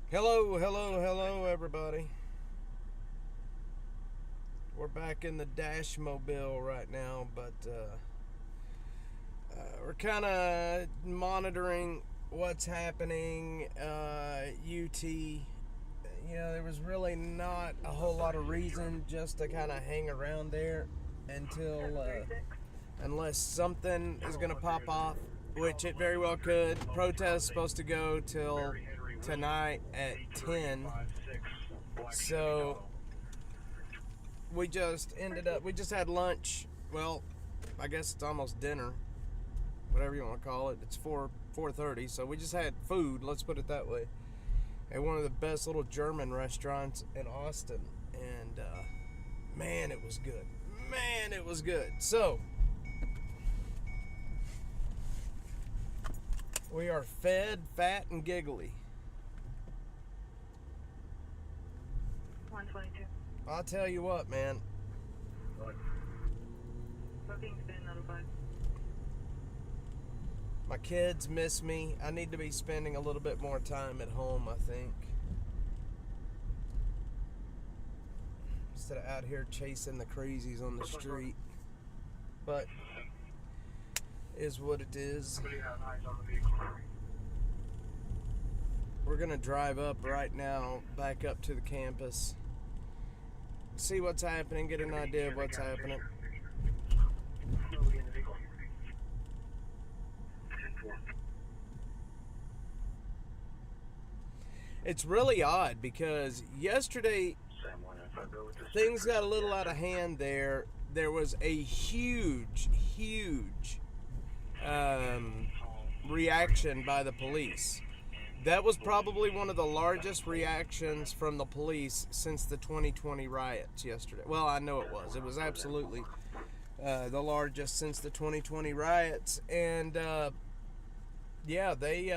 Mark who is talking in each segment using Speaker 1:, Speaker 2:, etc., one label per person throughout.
Speaker 1: Hello, hello, hello, everybody. We're back in the Dash Mobile right now, but we're kind of monitoring what's happening. UT, there was really not a whole lot of reason just to kind of hang around there until, unless something is going to pop off, which it very well could. Protest supposed to go till tonight at 10. So we just had lunch. Well, I guess it's almost dinner, whatever you want to call it. It's 4:30, so we just had food, let's put it that way, at one of the best little German restaurants in Austin. And man, it was good. Man, it was good. So we are fed, fat, and giggly.
Speaker 2: 122.
Speaker 1: I'll tell you what, man.
Speaker 2: Booking's been notified.
Speaker 1: My kids miss me. I need to be spending a little bit more time at home, I think, instead of out here chasing the crazies on the street. But is what it is. We're gonna drive up right now, back up to the campus, see what's happening, get an idea of what's happening. It's really odd because yesterday things got a little out of hand there. There was a huge reaction by the police. That was probably one of the largest reactions from the police since the 2020 riots yesterday. Well, I know it was. It was absolutely the largest since the 2020 riots. And yeah, they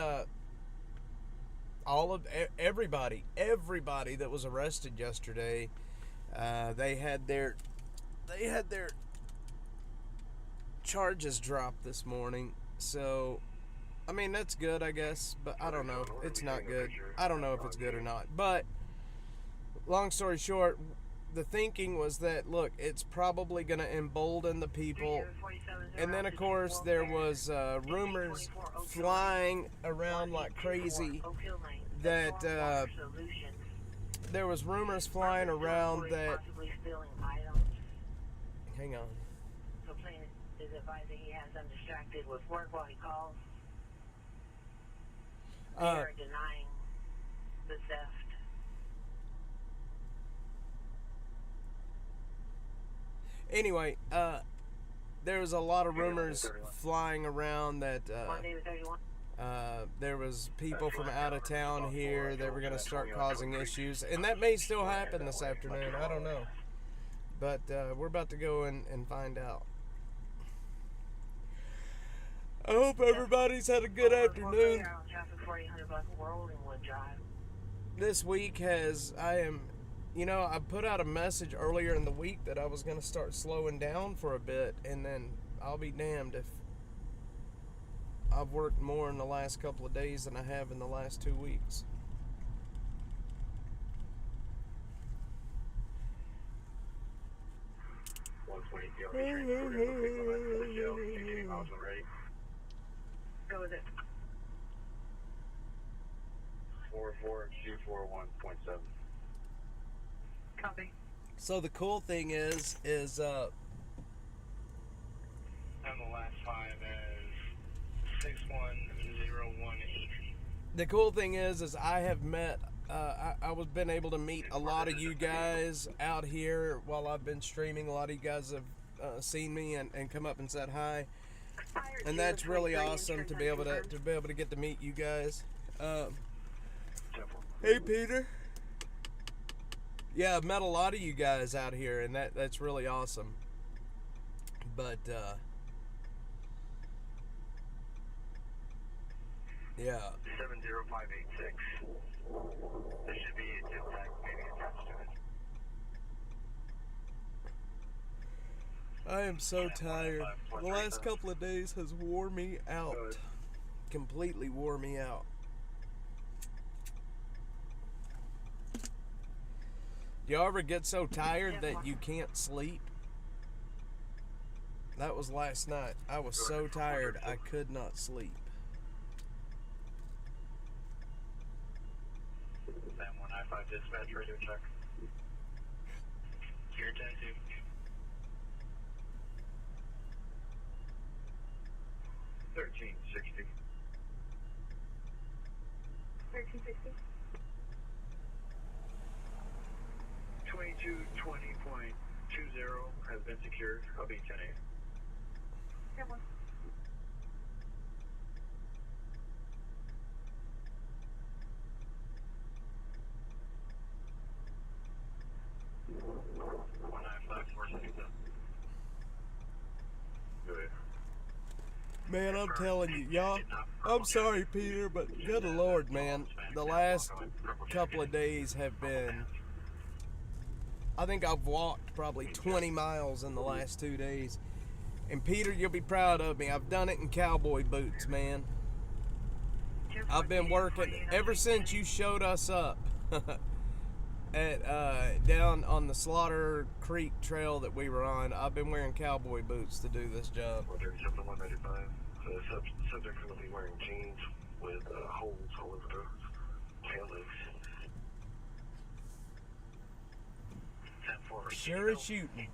Speaker 1: everybody that was arrested yesterday, they had their charges dropped this morning. So I mean, that's good, I guess, but I don't know. It's not good. I don't know if it's good or not. But long story short, the thinking was that, look, it's probably going to embolden the people. And then, of course, there was rumors flying around like crazy that there was rumors flying around that. Hang on.
Speaker 2: So Plain is advising he has them distracted with work while he calls. They are denying the theft.
Speaker 1: Anyway, there was a lot of rumors flying around that there was people from out of town here that were going to start causing issues, and that may still happen this afternoon. I don't know, but we're about to go and find out. I hope everybody's had a good afternoon. This week I put out a message earlier in the week that I was going to start slowing down for a bit, and then I'll be damned if I've worked more in the last couple of days than I have in the last 2 weeks.
Speaker 2: Go with it.
Speaker 3: 44241.7.
Speaker 2: Copy.
Speaker 1: So the cool thing is
Speaker 3: And the last five is 61018.
Speaker 1: the cool thing is I have met I was been able to meet a lot of you guys out here while I've been streaming. A lot of you guys have seen me and come up and said hi, and that's really awesome to be able to get to meet you guys. Hey, Peter. Yeah, I've met a lot of you guys out here, and that's really awesome. But yeah.
Speaker 3: 70586. There should be a tip tag maybe attached to it.
Speaker 1: I am so tired. The last couple of days has wore me out. Completely wore me out. Do you ever get so tired that you can't sleep? That was last night. I was so tired I could not sleep.
Speaker 3: Sam 195 dispatch, radio check. Here, 10-2. 1360.
Speaker 2: 1360.
Speaker 3: 2220.20 has been secured. I'll be 10-8.
Speaker 2: Come on.
Speaker 1: Man, I'm telling you, y'all, I'm sorry, Peter, but good Lord, man, the last couple of days have been, I think I've walked probably 20 miles in the last 2 days. And Peter, you'll be proud of me. I've done it in cowboy boots, man. I've been working ever since you showed us up at down on the Slaughter Creek trail that we were on. I've been wearing cowboy boots to do this job.
Speaker 3: 135. The subject will be wearing jeans with holes all over the tail legs.
Speaker 1: Sure as shooting.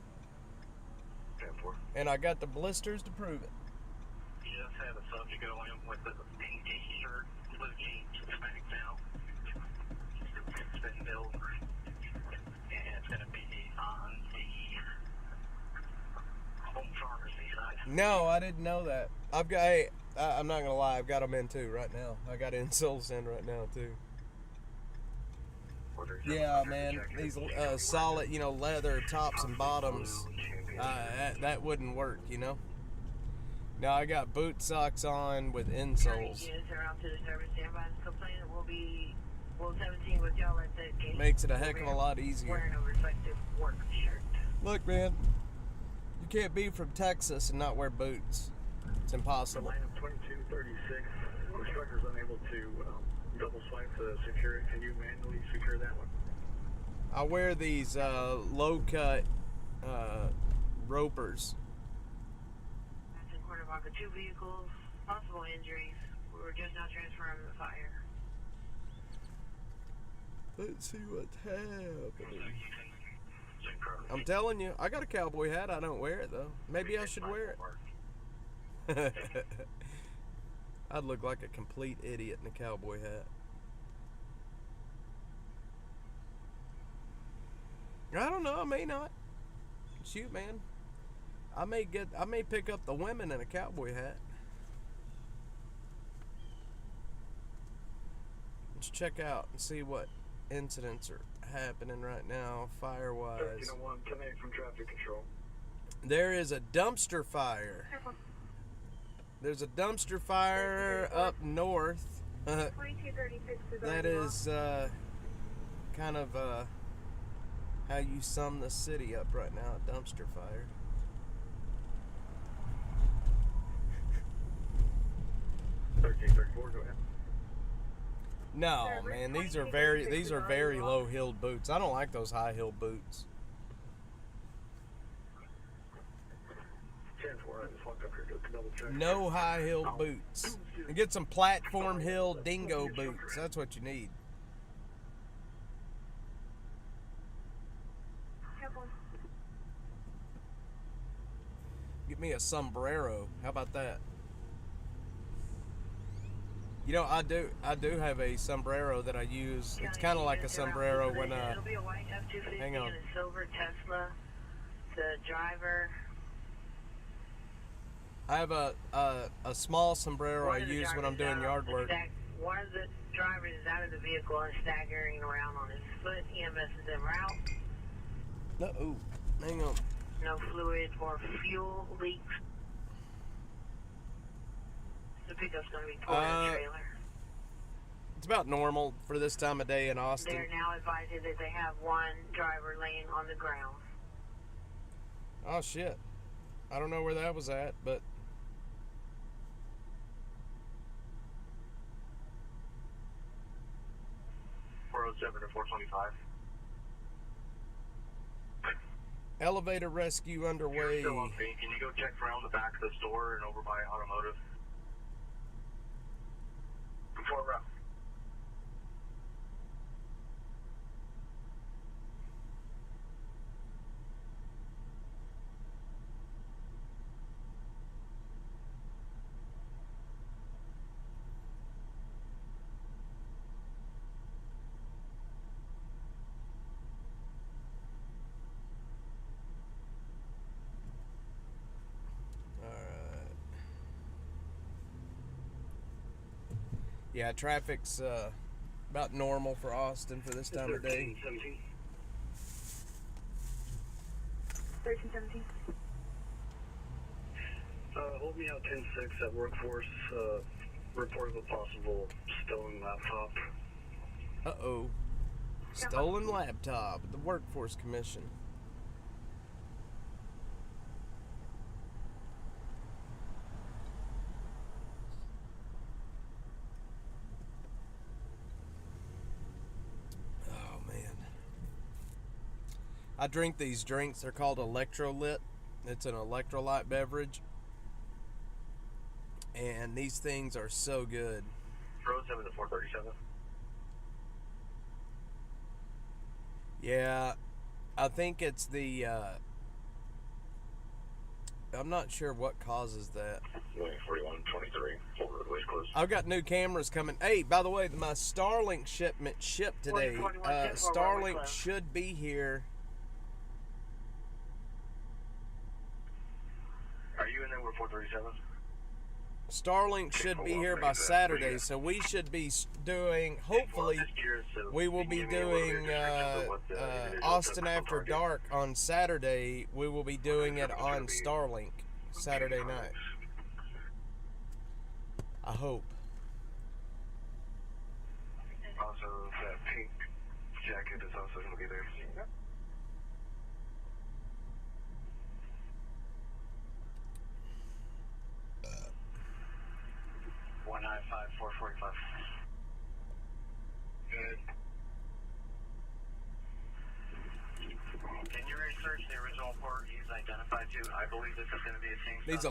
Speaker 3: 10-4.
Speaker 1: And I got the blisters to prove it.
Speaker 3: You just had a subject go in with a pink t-shirt, blue jeans, back down. It's been billed, and it's going to be on the home pharmacy side.
Speaker 1: No, I didn't know that. I've got, hey, I'm not gonna lie, I've got them in too right now. I got insoles in right now too. Yeah, man, these solid, you know, leather tops and bottoms, that wouldn't work, you know. Now I got boot socks on with insoles. Makes it a heck of a lot easier.
Speaker 2: Wearing a reflective work shirt.
Speaker 1: Look, man, you can't be from Texas and not wear boots. It's impossible.
Speaker 3: Line of 2236. The striker's unable to double swipe to secure it. Can you manually secure that one?
Speaker 1: I wear these low cut ropers.
Speaker 2: That's in Cuernavaca. 2 vehicles, possible injuries. We're just now transferring the fire.
Speaker 1: Let's see what's happening. I'm telling you, I got a cowboy hat. I don't wear it though. Maybe I should wear it. I'd look like a complete idiot in a cowboy hat. I don't know, I may not. Shoot, man. I may pick up the women in a cowboy hat. Let's check out and see what incidents are happening right now, fire-wise.
Speaker 3: 1301, 10-8 from traffic control.
Speaker 1: There is a dumpster fire. There's a dumpster fire up north.
Speaker 2: 2236 is
Speaker 1: That is kind of how you sum the city up right now, a dumpster fire.
Speaker 3: Go ahead.
Speaker 1: No, man, these are very low-heeled boots. I don't like those high-heeled boots.
Speaker 3: 10-4, I just walked up here to double check.
Speaker 1: No high-heeled boots. And get some platform heel dingo boots. That's what you need. Get me a sombrero. How about that? You know, I do have a sombrero that I use. It's kind of like a sombrero when
Speaker 2: It'll be a white F-250
Speaker 1: hang on.
Speaker 2: and a silver Tesla. The driver.
Speaker 1: I have a small sombrero I use when I'm doing yard work.
Speaker 2: One of the drivers is out of the vehicle and staggering around on his foot. EMS is en route.
Speaker 1: No, ooh, hang on.
Speaker 2: No fluid or fuel leaks. The pickup's going to be pulling a trailer.
Speaker 1: It's about normal for this time of day in Austin.
Speaker 2: They're now advising that they have one driver laying on the ground.
Speaker 1: Oh shit. I don't know where that was at, but
Speaker 3: 407 to 425.
Speaker 1: Elevator rescue
Speaker 3: You're
Speaker 1: underway.
Speaker 3: still on pink. Can you go check around the back of the store and over by automotive? Before route.
Speaker 1: Alright. Yeah, traffic's about normal for Austin for this time of day.
Speaker 3: 1317.
Speaker 2: 1317.
Speaker 3: Hold me out 10-6 at workforce. Report of a possible stolen laptop.
Speaker 1: Uh-oh. Stolen laptop at the Workforce Commission. Oh, man. I drink these drinks. They're called Electrolyte. It's an electrolyte beverage. And these things are so good.
Speaker 3: Road 7 to 437.
Speaker 1: Yeah, I think it's the, I'm not sure what causes that.
Speaker 3: 4123. Full roadways closed.
Speaker 1: I've got new cameras coming. Hey, by the way, my Starlink shipment shipped today.
Speaker 2: 41,
Speaker 1: Starlink should be here.
Speaker 3: Are you in there with 437?
Speaker 1: Starlink should be here by Saturday, so we should be doing, hopefully, we will be doing Austin After Dark on Saturday. We will be doing it on Starlink Saturday night. I hope.
Speaker 3: Also, that pink jacket is also going to be there. 195-445. Good. Can you research the original port he's identified to? I believe this is going to be a thing.
Speaker 1: These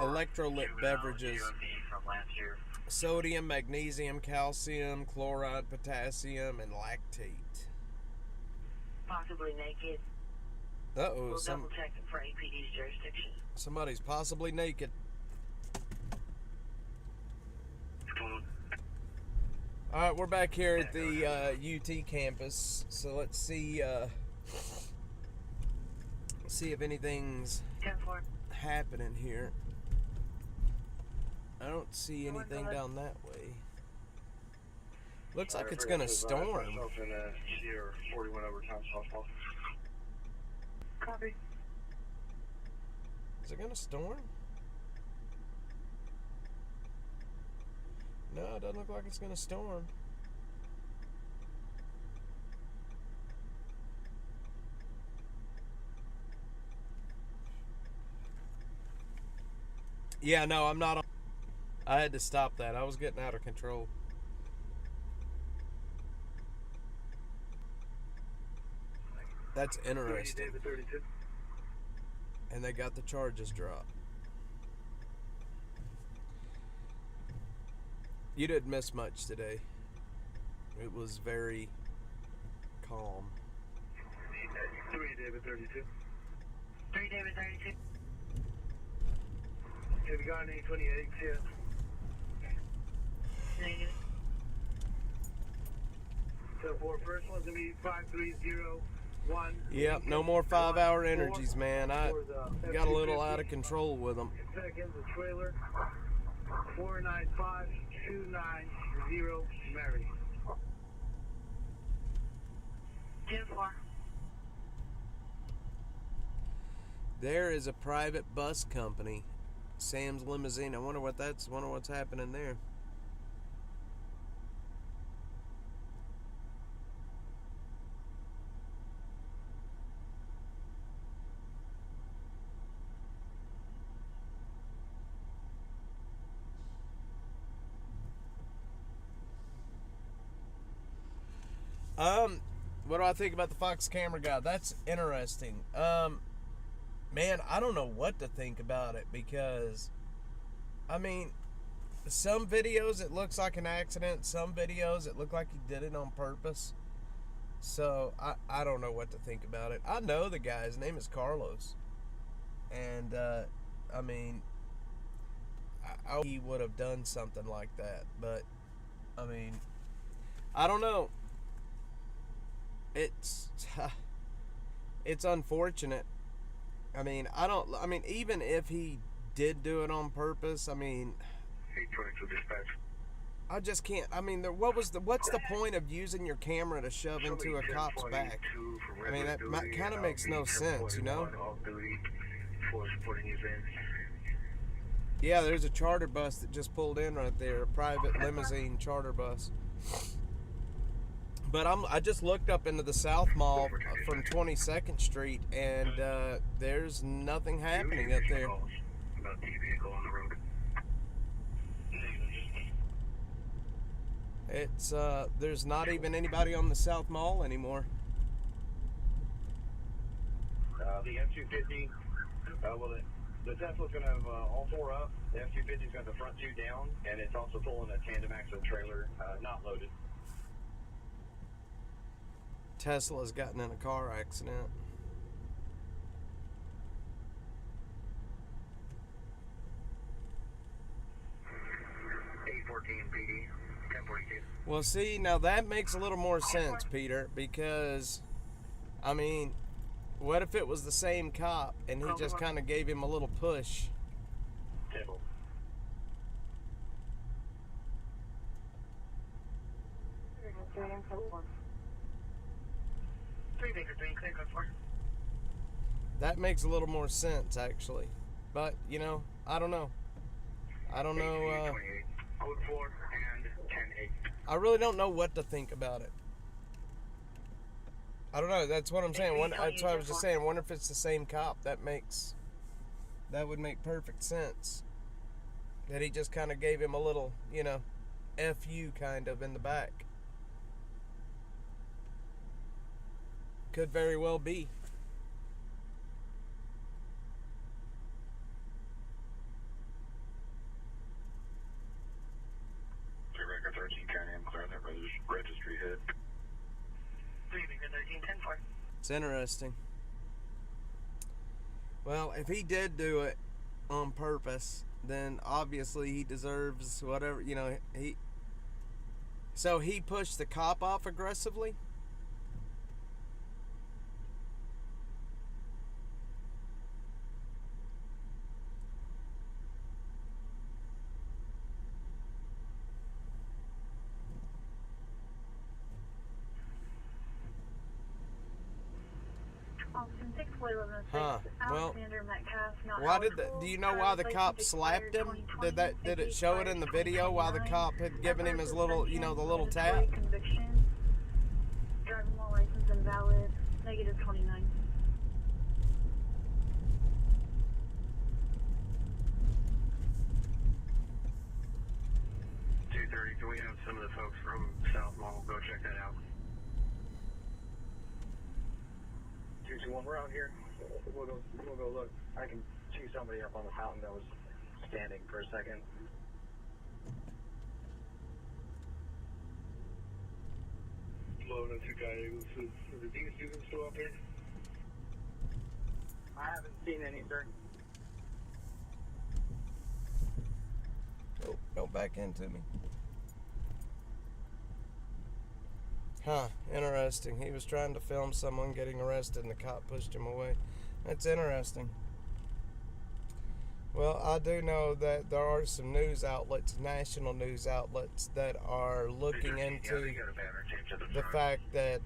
Speaker 1: electrolyte beverages.
Speaker 3: From last year.
Speaker 1: Sodium, magnesium, calcium, chloride, potassium, and lactate.
Speaker 2: Possibly naked.
Speaker 1: Uh-oh,
Speaker 2: We'll double check it for APD's jurisdiction.
Speaker 1: somebody's possibly naked. All right, we're back here at the UT campus, so let's see if anything's
Speaker 2: 10-4.
Speaker 1: happening here. I don't see anything down that way. Looks like it's gonna storm.
Speaker 3: In 41 overtime softball.
Speaker 2: Copy.
Speaker 1: Is it gonna storm? No, it doesn't look like it's gonna storm. Yeah, no, I'm not on. I had to stop that. I was getting out of control. That's interesting.
Speaker 3: David 32.
Speaker 1: And they got the charges dropped. You didn't miss much today. It was very calm.
Speaker 3: 3 David 32.
Speaker 2: 3 David 32.
Speaker 3: Have you got any 28 yet?
Speaker 2: Negative.
Speaker 3: So for first one's gonna be 5301.
Speaker 1: Yep, no more 5-hour energies, man. I got a little out of control with them.
Speaker 3: Second, the trailer 495290 Mary.
Speaker 2: 10-4.
Speaker 1: There is a private bus company, Sam's Limousine. I wonder what's happening there. What do I think about the Fox camera guy? That's interesting. Man, I don't know what to think about it because, I mean, some videos it looks like an accident. Some videos it looked like he did it on purpose. So I don't know what to think about it. I know the guy. His name is Carlos, and I mean, he would have done something like that. But I mean, I don't know. It's it's unfortunate. I mean, even if he did do it on purpose, I mean,
Speaker 3: 822 dispatch.
Speaker 1: I just can't. I mean, what's the point of using your camera to shove into a cop's back? I mean, that kind of makes no sense, you know? Yeah, there's a charter bus that just pulled in right there, a private limousine charter bus. But I just looked up into the South Mall from 22nd Street, and there's nothing happening up there.
Speaker 3: About the vehicle on the road.
Speaker 1: It's there's not even anybody on the South Mall anymore.
Speaker 3: The F-250, the Tesla's going to have all four up. The F-250's got the front two down, and it's also pulling a tandem axle trailer, not loaded.
Speaker 1: Tesla's gotten in a car accident.
Speaker 3: PD, 1042.
Speaker 1: Well, see, now that makes a little more sense, Peter, because, I mean, what if it was the same cop and he just kind of gave him a little push?
Speaker 3: Table.
Speaker 1: That makes a little more sense, actually. But, you know, I don't know. I don't know.
Speaker 3: Code 4 and 10-8.
Speaker 1: I really don't know what to think about it. I don't know. That's what I'm saying. That's what I was just saying. I wonder if it's the same cop. That would make perfect sense. That he just kind of gave him a little, you know, F-you kind of in the back. Could very well be.
Speaker 3: Record 13 County, I'm clearing that registry hit. 13-10-4.
Speaker 1: It's interesting. Well, if he did do it on purpose, then obviously he deserves whatever, you know, So he pushed the cop off aggressively? Huh. Well, do you know why the cop slapped him? Did it show it in the video why the cop had given him his little, you know, the little tap?
Speaker 2: Driving while license invalid, -29.
Speaker 3: 230, can we have some of the folks from South Mall go check that out? 221, we're out here. We'll go look. I can see somebody up on the fountain that was standing for a second. Loading two guys. Is the Dean Susan still out there? I haven't seen any, sir.
Speaker 1: Oh, don't back into me. Huh, interesting. He was trying to film someone getting arrested and the cop pushed him away. That's interesting. Well, I do know that there are some news outlets, national news outlets, that are looking into the fact that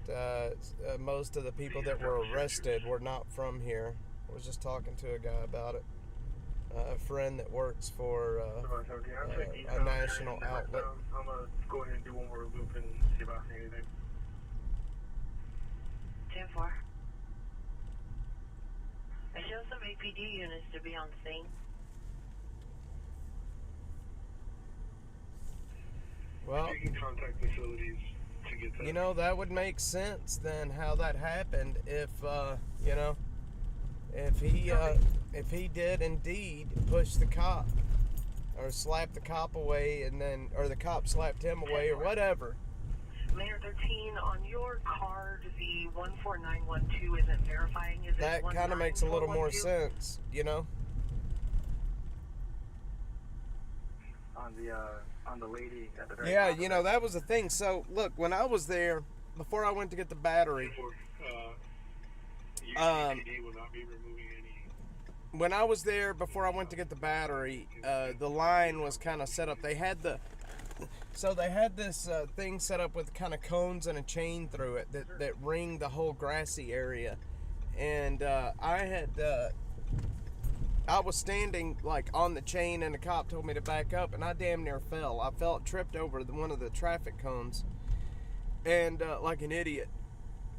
Speaker 1: most of the people that were arrested were not from here. I was just talking to a guy about it. A friend that works for a national outlet.
Speaker 3: I'm going to go ahead and do one more loop and see if I see anything.
Speaker 2: 10-4. I show some APD units to be on scene.
Speaker 1: Well,
Speaker 3: You can contact facilities
Speaker 1: you know, that would make sense then how that happened if, you know, if he did indeed push the cop or slap the cop away and then, or the cop slapped him away or whatever.
Speaker 2: Mayor 13, on your card, the 14912 isn't verifying. Is
Speaker 1: that kind of makes a little more sense, you know?
Speaker 3: On the lady at the very
Speaker 1: Yeah,
Speaker 3: top
Speaker 1: you know, that was the thing. So, look, when I was there, before I went to get the battery, when I was there before I went to get the battery, the line was kind of set up. They had this thing set up with kind of cones and a chain through it that ring the whole grassy area. And I was standing like on the chain and the cop told me to back up and I damn near fell. I tripped over one of the traffic cones and like an idiot.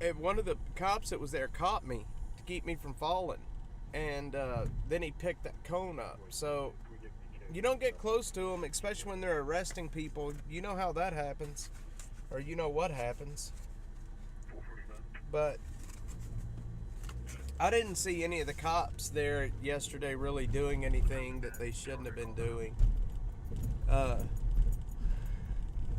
Speaker 1: And one of the cops that was there caught me to keep me from falling. And then he picked that cone up. So you don't get close to them, especially when they're arresting people. You know how that happens, or you know what happens. But I didn't see any of the cops there yesterday really doing anything that they shouldn't have been doing.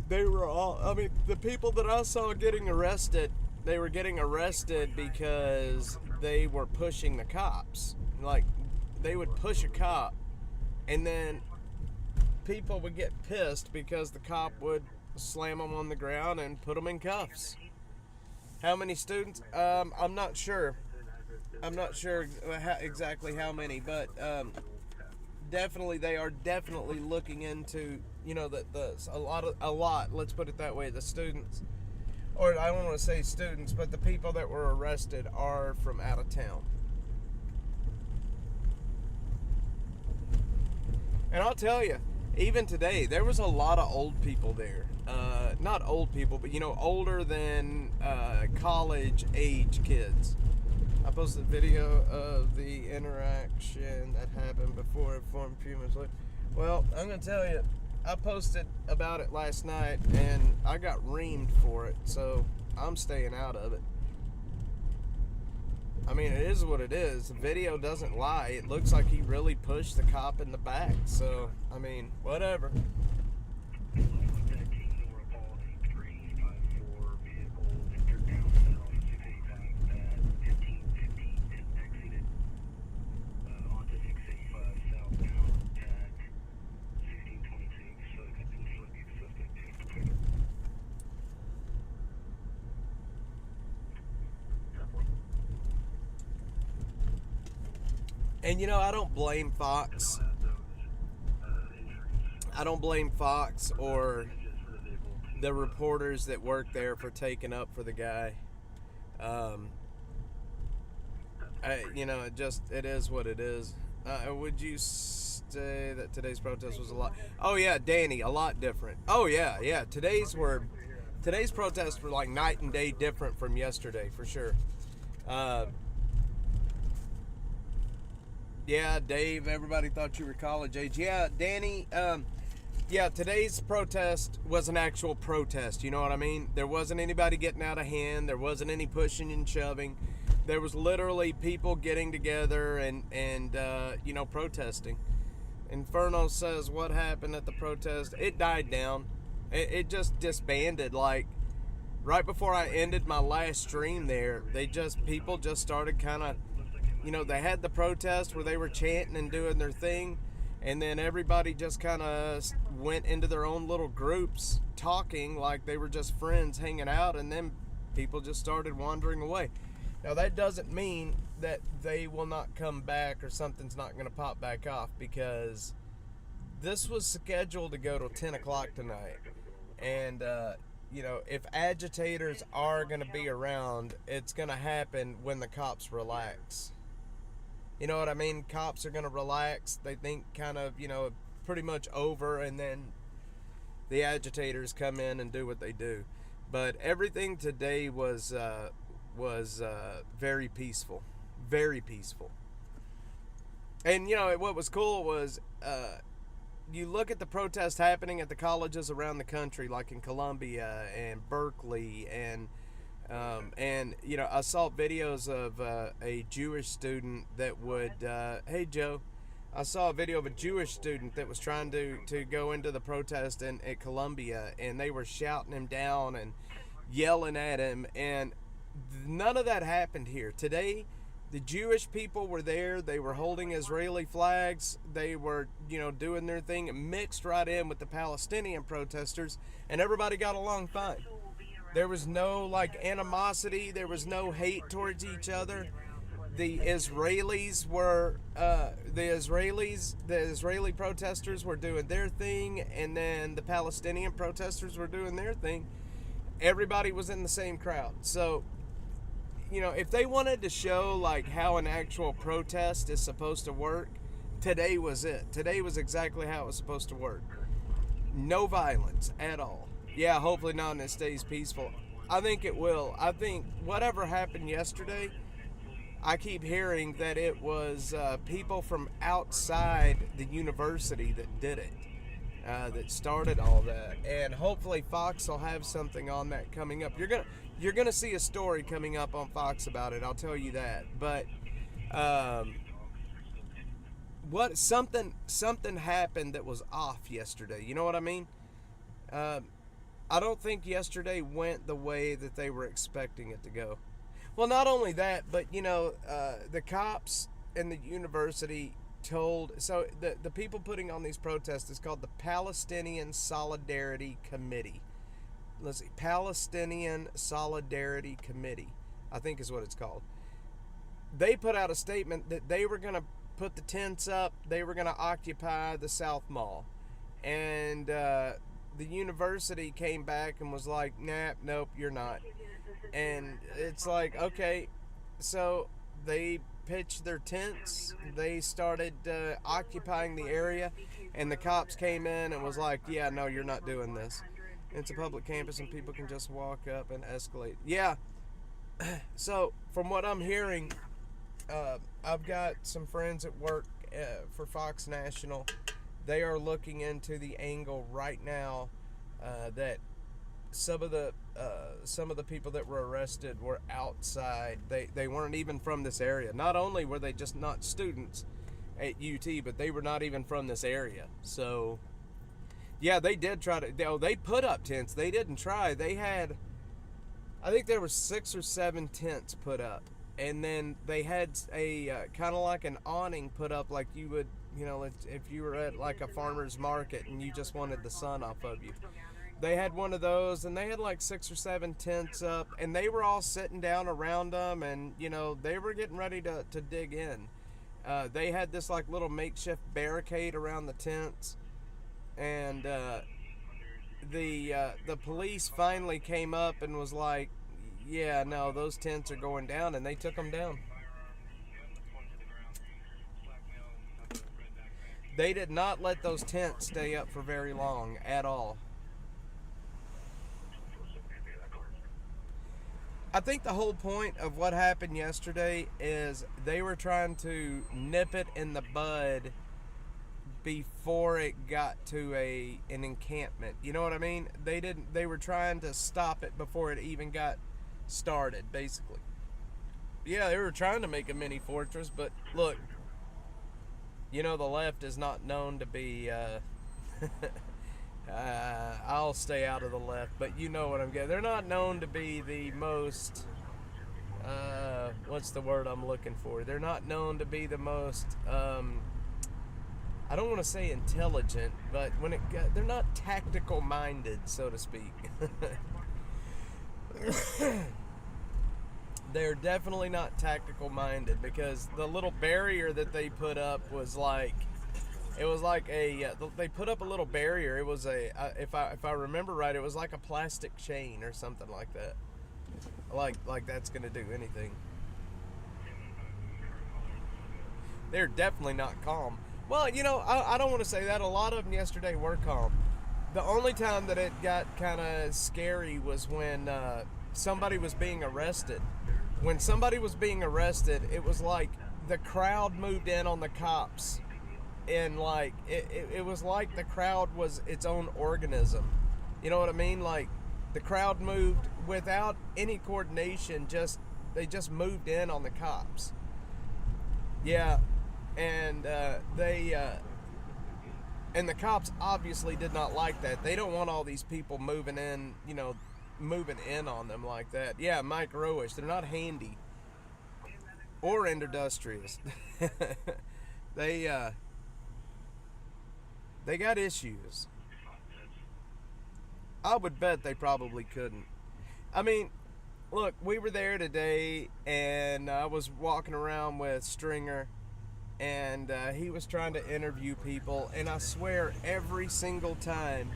Speaker 1: They were all, I mean, the people that I saw getting arrested, they were getting arrested because they were pushing the cops. Like, they would push a cop, and then people would get pissed because the cop would slam them on the ground and put them in cuffs. How many students? I'm not sure. I'm not sure exactly how many, but definitely they are definitely looking into, you know, a lot. Let's put it that way. The students, or I don't want to say students, but the people that were arrested are from out of town. And I'll tell you, even today, there was a lot of old people there. Not old people, but, you know, older than college age kids. I posted a video of the interaction that happened before it formed a few minutes later. Well, I'm going to tell you, I posted about it last night, and I got reamed for it, so I'm staying out of it. I mean, it is what it is. The video doesn't lie. It looks like he really pushed the cop in the back, so, I mean, whatever. And, you know, I don't blame Fox. I don't blame Fox or the reporters that work there for taking up for the guy. You know, it is what it is. Would you say that today's protest was a lot? Oh, yeah, Danny, a lot different. Oh, yeah. Today's protests were like night and day different from yesterday, for sure. Yeah, Dave, everybody thought you were college age. Yeah, Danny, yeah, today's protest was an actual protest, you know what I mean? There wasn't anybody getting out of hand. There wasn't any pushing and shoving. There was literally people getting together and you know, protesting. Inferno says, what happened at the protest? It died down. It just disbanded. Like, right before I ended my last stream there, people just started kind of, you know, they had the protest where they were chanting and doing their thing, and then everybody just kind of went into their own little groups talking like they were just friends hanging out, and then people just started wandering away. Now, that doesn't mean that they will not come back or something's not going to pop back off, because this was scheduled to go till 10 o'clock tonight. And, you know, if agitators are going to be around, it's going to happen when the cops relax. You know what I mean? Cops are going to relax. They think kind of, you know, pretty much over, and then the agitators come in and do what they do. But everything today was very peaceful. Very peaceful. And, you know, what was cool was you look at the protests happening at the colleges around the country, like in Columbia and Berkeley, and I saw videos of a Jewish student that would. Hey Joe, I saw a video of a Jewish student that was trying to go into the protest at Columbia, and they were shouting him down and yelling at him, and none of that happened here today. The Jewish people were there. They were holding Israeli flags. They were, doing their thing, mixed right in with the Palestinian protesters, and everybody got along fine. There was no animosity. There was no hate towards each other. The Israelis were, the Israeli protesters were doing their thing, and then the Palestinian protesters were doing their thing. Everybody was in the same crowd. So, if they wanted to show how an actual protest is supposed to work, today was it. Today was exactly how it was supposed to work. No violence at all. Yeah, hopefully not, and it stays peaceful. I think it will. I think whatever happened yesterday, I keep hearing that it was people from outside the university that did it, that started all that, and hopefully Fox will have something on that coming up. You're gonna see a story coming up on Fox about it. I'll tell you that. But something happened that was off yesterday. You know what I mean? I don't think yesterday went the way that they were expecting it to go. Well, not only that, but the cops and the university told. So the people putting on these protests is called the Palestinian Solidarity Committee. Let's see, Palestinian Solidarity Committee, I think is what it's called. They put out a statement that they were going to put the tents up. They were going to occupy the South Mall, and the university came back and was like, nah, nope, you're not. And it's like, okay, so they pitched their tents. They started occupying the area, and the cops came in and was like, yeah, no, you're not doing this. It's a public campus and people can just walk up and escalate. Yeah. So from what I'm hearing, I've got some friends at work for Fox National. They are looking into the angle right now that some of the people that were arrested were outside. They weren't even from this area. Not only were they just not students at UT, but they were not even from this area. So yeah, they did try to. They put up tents. They didn't try. They had, I think there were 6 or 7 tents put up, and then they had a kind of like an awning put up, like you would, if you were at like a farmer's market and you just wanted the sun off of you. They had one of those, and they had like 6 or 7 tents up, and they were all sitting down around them, and they were getting ready to dig in. They had this like little makeshift barricade around the tents. And the police finally came up and was like, yeah, no, those tents are going down, and they took them down. They did not let those tents stay up for very long at all. I think the whole point of what happened yesterday is they were trying to nip it in the bud before it got to an encampment. You know what I mean? They were trying to stop it before it even got started, basically. Yeah, they were trying to make a mini fortress, but look, the left is not known to be I'll stay out of the left, but you know what I'm getting. They're not known to be the most what's the word I'm looking for? They're not known to be the most I don't want to say intelligent, but they're not tactical minded, so to speak. They're definitely not tactical minded, because the little barrier that they put up was like, they put up a little barrier. It was if I remember right, it was like a plastic chain or something like that. Like that's gonna do anything. They're definitely not calm. Well, I don't want to say that. A lot of them yesterday were calm. The only time that it got kind of scary was when somebody was being arrested. When somebody was being arrested, it was like the crowd moved in on the cops and like it was like the crowd was its own organism. You know what I mean? Like the crowd moved without any coordination. They just moved in on the cops. Yeah, and and the cops obviously did not like that. They don't want all these people moving in, moving in on them like that. Yeah, Mike Rowish. They're not handy or industrious. they they got issues. I would bet they probably couldn't. I mean, look, we were there today, and I was walking around with Stringer, and he was trying to interview people, and I swear every single time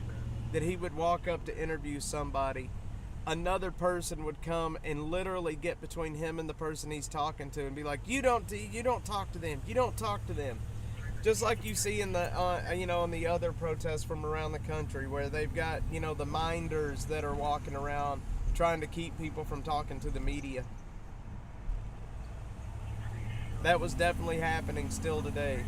Speaker 1: that he would walk up to interview somebody, another person would come and literally get between him and the person he's talking to and be like, you don't talk to them, you don't talk to them. Just like you see in the in the other protests from around the country, where they've got the minders that are walking around trying to keep people from talking to the media. That was definitely happening still today.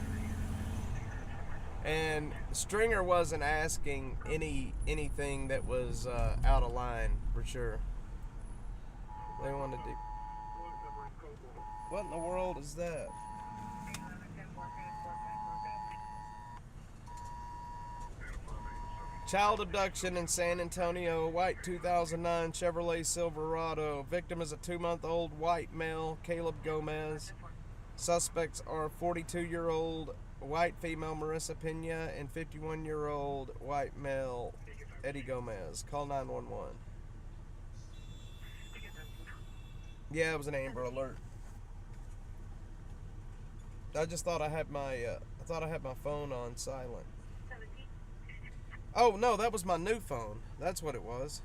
Speaker 1: And Stringer wasn't asking anything that was out of line, for sure. They wanted to. What in the world is that? Child abduction in San Antonio, white 2009 Chevrolet Silverado. Victim is a 2-month-old white male, Caleb Gomez. Suspects are 42-year-old white female Marissa Pena and 51-year-old white male Eddie Gomez. Call 911. Yeah, it was an Amber Alert. I just thought I had my phone on silent. Oh no, that was my new phone. That's what it was.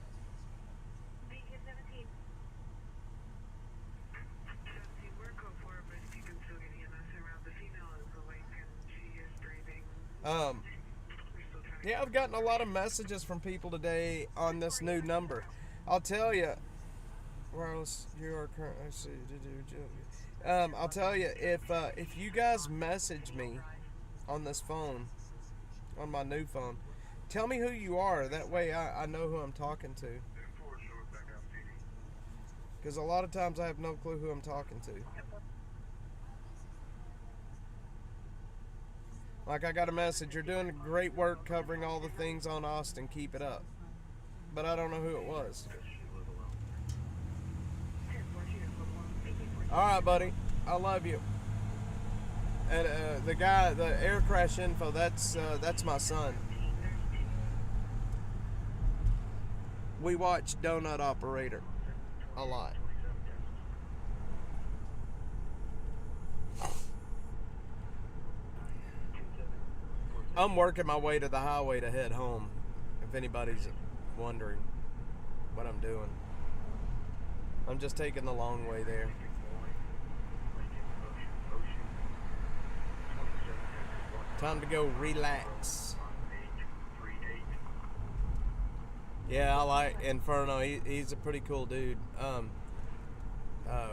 Speaker 1: Yeah, I've gotten a lot of messages from people today on this new number. I'll tell you, wireless. You are currently. I'll tell you, if you guys message me on this phone, on my new phone, tell me who you are. That way I know who I'm talking to. Because a lot of times I have no clue who I'm talking to. Like, I got a message, you're doing great work covering all the things on Austin, keep it up. But I don't know who it was. Alright, buddy, I love you. And the guy, the air crash info, that's my son. We watch Donut Operator a lot. I'm working my way to the highway to head home, if anybody's wondering what I'm doing. I'm just taking the long way there. Time to go relax. Yeah, I like Inferno. He's a pretty cool dude.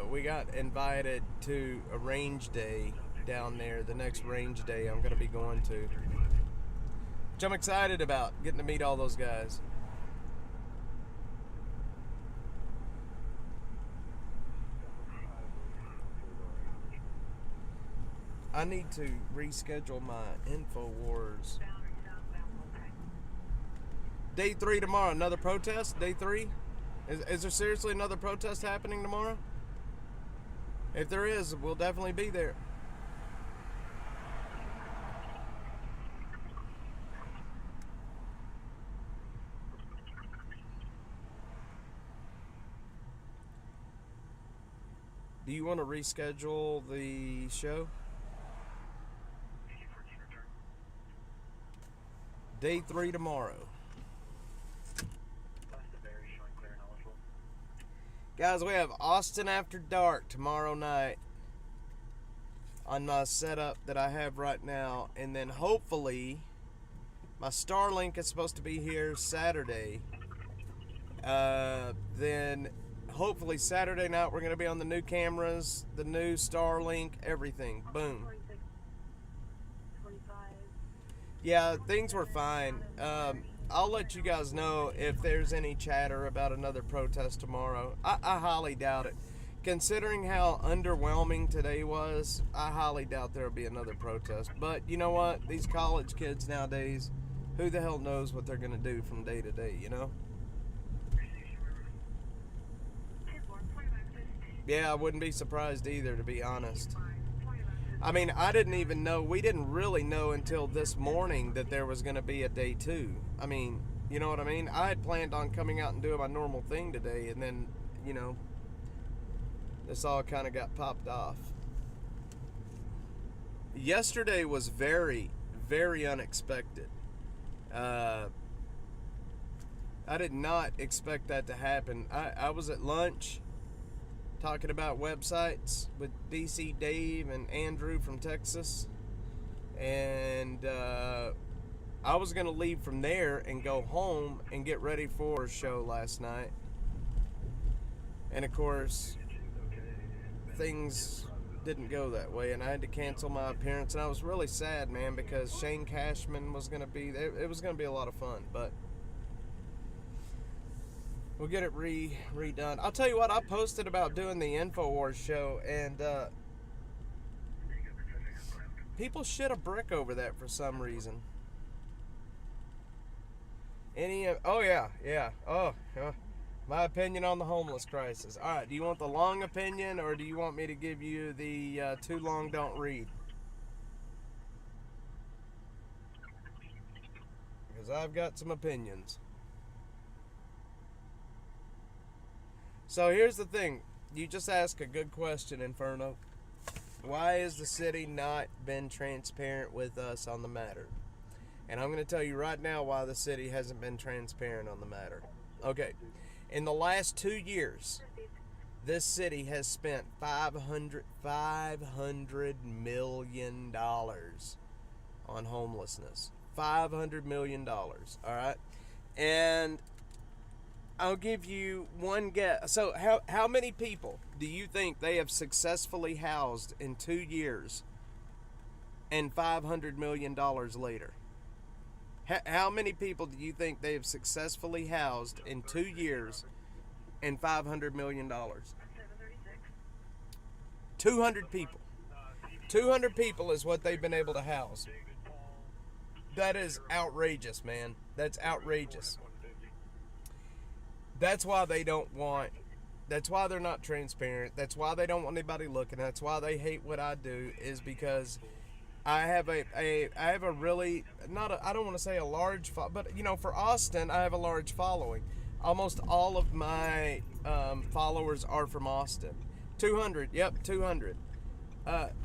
Speaker 1: We got invited to a range day down there. The next range day I'm going to be going to, which I'm excited about, getting to meet all those guys. I need to reschedule my InfoWars. Day 3 tomorrow. Another protest? Day 3? Is there seriously another protest happening tomorrow? If there is, we'll definitely be there. Do you want to reschedule the show? Day 3 tomorrow. Guys, we have Austin After Dark tomorrow night on my setup that I have right now. And then hopefully my Starlink is supposed to be here Saturday. Then hopefully Saturday night we're going to be on the new cameras, the new Starlink, everything. Boom. Yeah, things were fine. I'll let you guys know if there's any chatter about another protest tomorrow. I highly doubt it. Considering how underwhelming today was, I highly doubt there'll be another protest. But you know what? These college kids nowadays, who the hell knows what they're going to do from day to day, you know? Yeah, I wouldn't be surprised either, to be honest. I mean, I didn't even know, we didn't really know until this morning that there was going to be a day 2. I mean, you know what I mean? I had planned on coming out and doing my normal thing today, and then, you know, this all kind of got popped off. Yesterday was very, very unexpected. I did not expect that to happen. I was at lunch talking about websites with DC Dave and Andrew from Texas, and I was going to leave from there and go home and get ready for a show last night, and of course things didn't go that way, and I had to cancel my appearance, and I was really sad, man, because Shane Cashman was going to be there. It was going to be a lot of fun, but we'll get it redone. I'll tell you what, I posted about doing the InfoWars show, and people shit a brick over that for some reason. Oh yeah. My opinion on the homeless crisis. All right, do you want the long opinion, or do you want me to give you the too long don't read? Because I've got some opinions. So here's the thing. You just asked a good question, Inferno. Why has the city not been transparent with us on the matter? And I'm going to tell you right now why the city hasn't been transparent on the matter. Okay. In the last 2 years, this city has spent $500 million on homelessness. $500 million. All right. And I'll give you one guess. So how many people do you think they have successfully housed in 2 years and $500 million later? How many people do you think they have successfully housed in 2 years and $500 million? 200 people. 200 people is what they've been able to house. That is outrageous, man. That's outrageous. That's why they don't want, that's why they're not transparent. That's why they don't want anybody looking. That's why they hate what I do, is because I have a really, I don't want to say a large, but you know, for Austin, I have a large following. Almost all of my followers are from Austin. 200, yep, 200.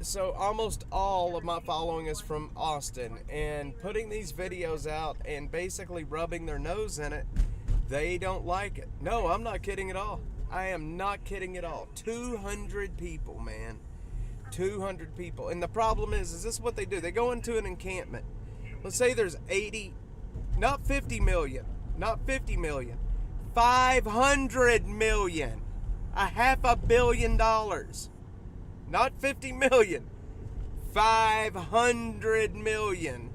Speaker 1: So almost all of my following is from Austin, and putting these videos out and basically rubbing their nose in it, they don't like it. No, I'm not kidding at all. I am not kidding at all. 200 people, man. 200 people. And the problem is this is what they do. They go into an encampment. Let's say there's 80, not 50 million, not 50 million, 500 million. $500 million. Not 50 million. 500 million.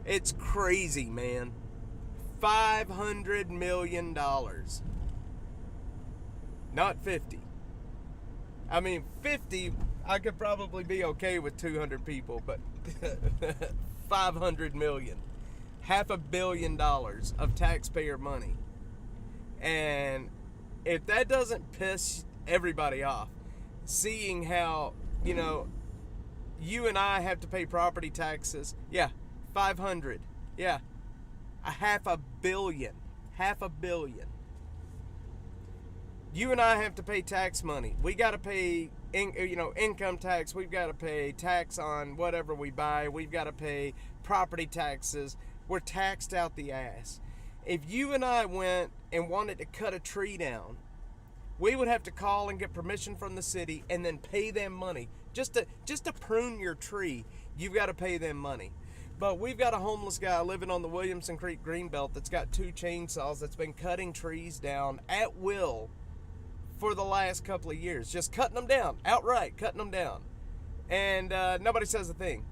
Speaker 1: It's crazy, man. $500 million. Not 50. I mean, 50, I could probably be okay with 200 people, but 500 million. $500 million of taxpayer money. And if that doesn't piss everybody off, seeing how, you know, you and I have to pay property taxes, yeah, 500, yeah, $500 million. $500 million. You and I have to pay tax money. We got to pay, income tax. We've got to pay tax on whatever we buy. We've got to pay property taxes. We're taxed out the ass. If you and I went and wanted to cut a tree down, we would have to call and get permission from the city and then pay them money. Just to prune your tree, you've got to pay them money. But we've got a homeless guy living on the Williamson Creek Greenbelt that's got 2 chainsaws that's been cutting trees down at will for the last couple of years. Just cutting them down, outright cutting them down. And nobody says a thing.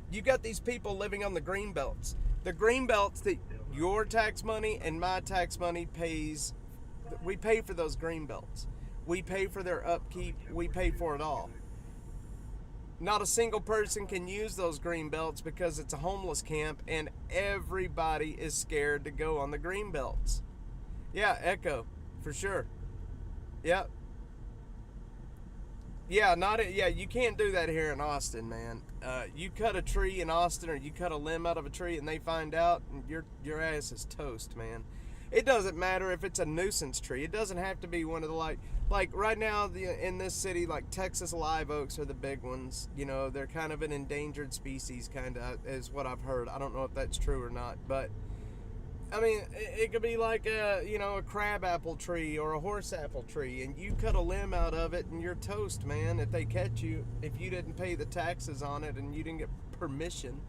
Speaker 1: You got these people living on the green belts. The green belts that your tax money and my tax money pays, we pay for those green belts. We pay for their upkeep. We pay for it all. Not a single person can use those green belts because it's a homeless camp and everybody is scared to go on the green belts. Yeah, Echo, for sure. Yep. Yeah, you can't do that here in Austin, man. You cut a tree in Austin or you cut a limb out of a tree and they find out, and your ass is toast, man. It doesn't matter if it's a nuisance tree. It doesn't have to be one of the like right now in this city, like Texas live oaks are the big ones. You know, they're kind of an endangered species, kind of, is what I've heard. I don't know if that's true or not, but I mean, it could be like a crab apple tree or a horse apple tree, and you cut a limb out of it, and you're toast, man. If they catch you, if you didn't pay the taxes on it and you didn't get permission,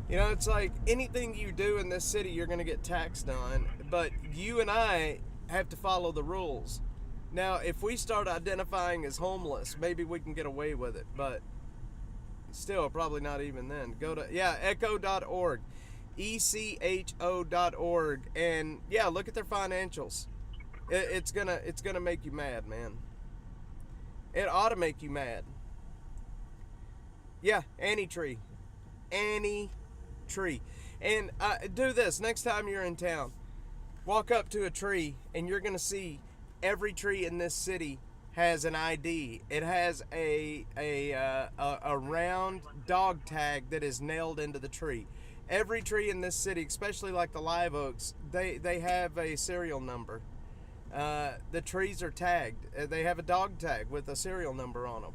Speaker 1: you know, it's like anything you do in this city, you're going to get taxed on. But you and I have to follow the rules. Now, if we start identifying as homeless, maybe we can get away with it, but still, probably not even then. Go to echo.org. echo.org, and yeah, look at their financials. It's gonna make you mad, man. It ought to make you mad. Yeah, any tree, and do this next time you're in town. Walk up to a tree, and you're gonna see every tree in this city has an ID. It has a round dog tag that is nailed into the tree. Every tree in this city, especially like the live oaks, they have a serial number. The trees are tagged. They have a dog tag with a serial number on them.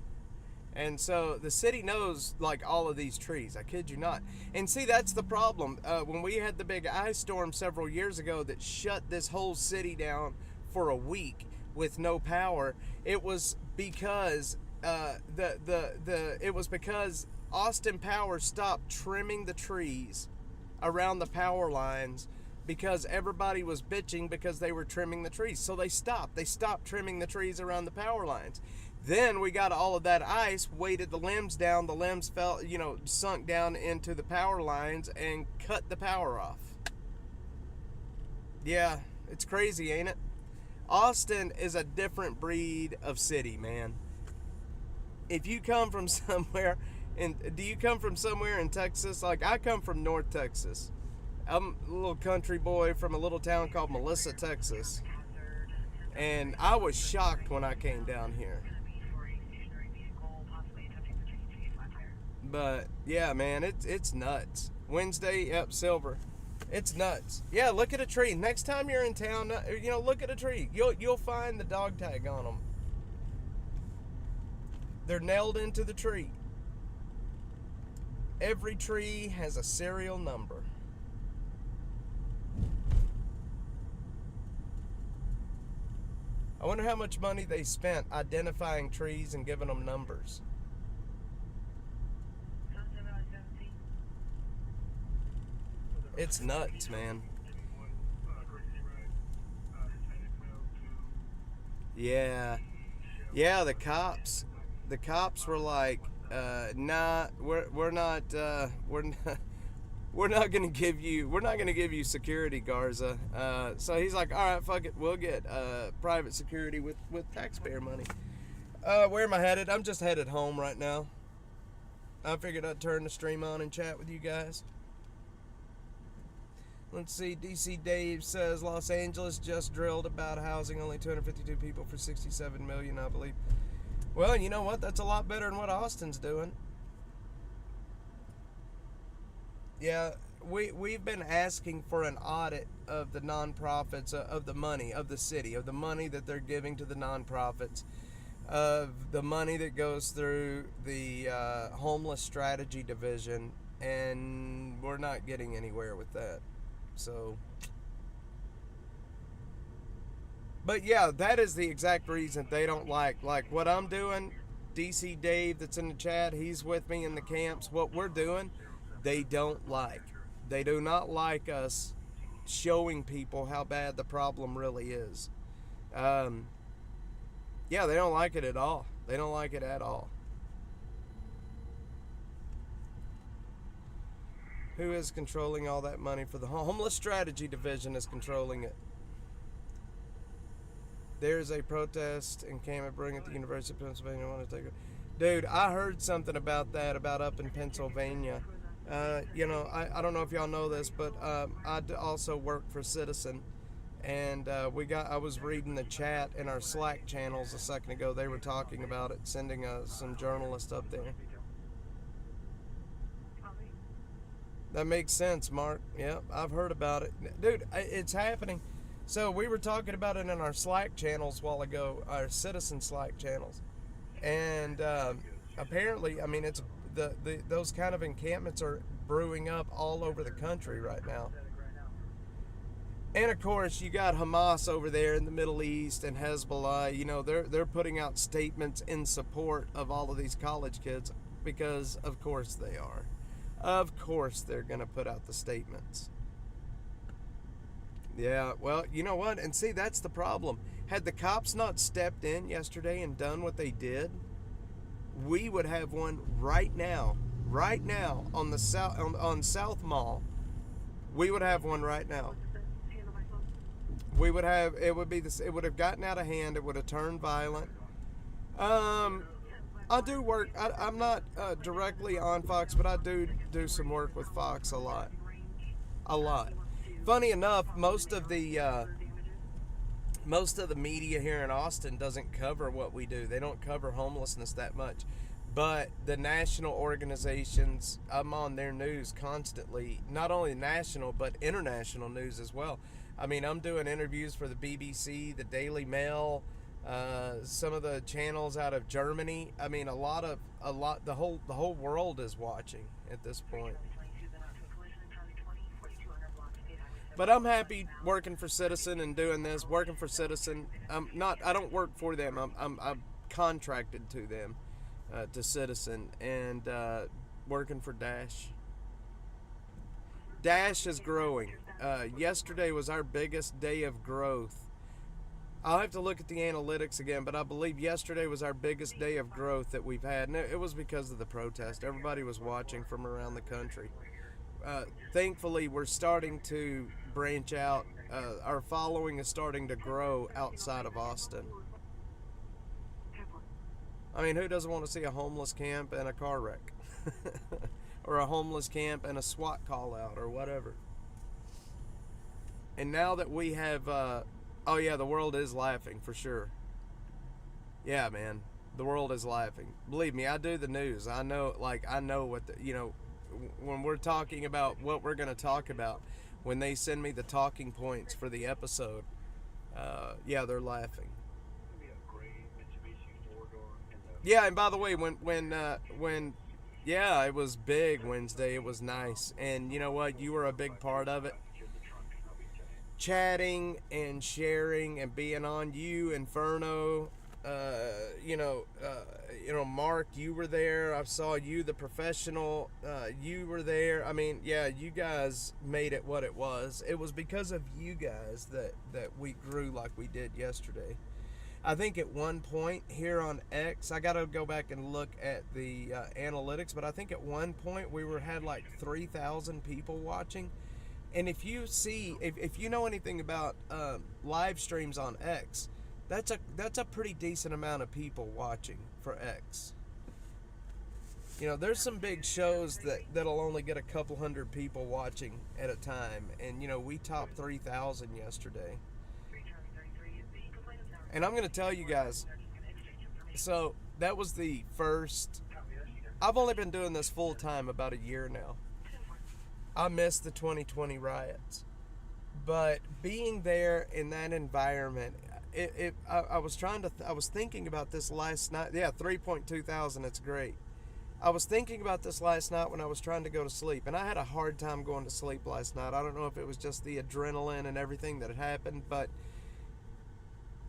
Speaker 1: And so the city knows like all of these trees. I kid you not. And see, that's the problem. When we had the big ice storm several years ago that shut this whole city down for a week with no power, it was because because Austin Power stopped trimming the trees around the power lines because everybody was bitching because they were trimming the trees. So they stopped. They stopped trimming the trees around the power lines. Then we got all of that ice, weighted the limbs down. The limbs fell, sunk down into the power lines and cut the power off. Yeah, it's crazy, ain't it? Austin is a different breed of city, man. If you come from somewhere, do you come from somewhere in Texas? Like, I come from North Texas. I'm a little country boy from a little town called Melissa, Texas. And I was shocked when I came down here. But yeah, man, it's nuts. Wednesday, yep, silver. It's nuts. Yeah, look at a tree. Next time you're in town, look at a tree. You'll find the dog tag on them. They're nailed into the tree. Every tree has a serial number. I wonder how much money they spent identifying trees and giving them numbers. It's nuts, man. Yeah. Yeah, the cops were like, nah, we're not gonna give you security, Garza. So he's like, all right, fuck it, we'll get private security with taxpayer money. Where am I headed? I'm just headed home right now. I figured I'd turn the stream on and chat with you guys. Let's see, DC Dave says Los Angeles just drilled about housing, only 252 people for 67 million, I believe. Well, you know what? That's a lot better than what Austin's doing. Yeah, we've been asking for an audit of the nonprofits, of the money, of the city, of the money that they're giving to the nonprofits, of the money that goes through the homeless strategy division, and we're not getting anywhere with that. So, but yeah, that is the exact reason they don't like what I'm doing. DC Dave that's in the chat, he's with me in the camps. What we're doing, they don't like. They do not like us showing people how bad the problem really is. Yeah, they don't like it at all. They don't like it at all. Who is controlling all that money for the homeless strategy division is controlling it. There's a protest in Camet Bring at the University of Pennsylvania. I want to take it. Dude, I heard something about that, about up in Pennsylvania. I don't know if y'all know this, but I also work for Citizen. And I was reading the chat in our Slack channels a second ago. They were talking about it, sending some journalists up there. That makes sense, Mark. Yeah, I've heard about it. Dude, it's happening. So we were talking about it in our Slack channels a while ago, our Citizen Slack channels. And apparently, I mean, it's those kind of encampments are brewing up all over the country right now. And of course, you got Hamas over there in the Middle East and Hezbollah. You know, they're putting out statements in support of all of these college kids because, of course, they are. Of course, they're going to put out the statements. Yeah, well, you know what? And see, that's the problem. Had the cops not stepped in yesterday and done what they did, we would have one right now on the on South Mall. We would have one right now. We would have, it would have gotten out of hand. It would have turned violent. I do work, I'm not directly on Fox, but I do some work with Fox a lot. Funny enough, most of the media here in Austin doesn't cover what we do. They don't cover homelessness that much. But the national organizations, I'm on their news constantly, not only national, but international news as well. I mean, I'm doing interviews for the BBC, the Daily Mail, some of the channels out of Germany. I mean, the whole world is watching at this point. But I'm happy working for Citizen and doing this, working for Citizen. I don't work for them. I'm contracted to them, to Citizen, and working for Dash. Dash is growing. Yesterday was our biggest day of growth. I'll have to look at the analytics again, but I believe yesterday was our biggest day of growth that we've had. And it was because of the protest. Everybody was watching from around the country. Thankfully, we're starting to branch out. Our following is starting to grow outside of Austin. I mean, who doesn't want to see a homeless camp and a car wreck? Or a homeless camp and a SWAT call out or whatever. And now that we have, oh yeah, the world is laughing for sure. Yeah, man, the world is laughing. Believe me, I do the news. I know what when we're talking about what we're going to talk about, when they send me the talking points for the episode, yeah, they're laughing. Yeah, and by the way, when yeah, it was big Wednesday. It was nice. And you know what? You were a big part of it. Chatting and sharing and being on. You, Inferno, Mark, you were there. I saw you, the professional. You were there. I mean, yeah, you guys made it what it was. It was because of you guys that we grew like we did yesterday. I think at one point here on X, I got to go back and look at the analytics, but I think at one point we had like 3,000 people watching. And if you see, if you know anything about live streams on X, that's a pretty decent amount of people watching for X. You know, there's some big shows that'll only get a couple hundred people watching at a time, and you know, we topped 3,000 yesterday. And I'm going to tell you guys, so that was the first, I've only been doing this full time about a year now. I missed the 2020 riots, but being there in that environment, I was thinking about this last night. Yeah, 3.2 thousand, it's great. I was thinking about this last night when I was trying to go to sleep, and I had a hard time going to sleep last night. I don't know if it was just the adrenaline and everything that had happened, but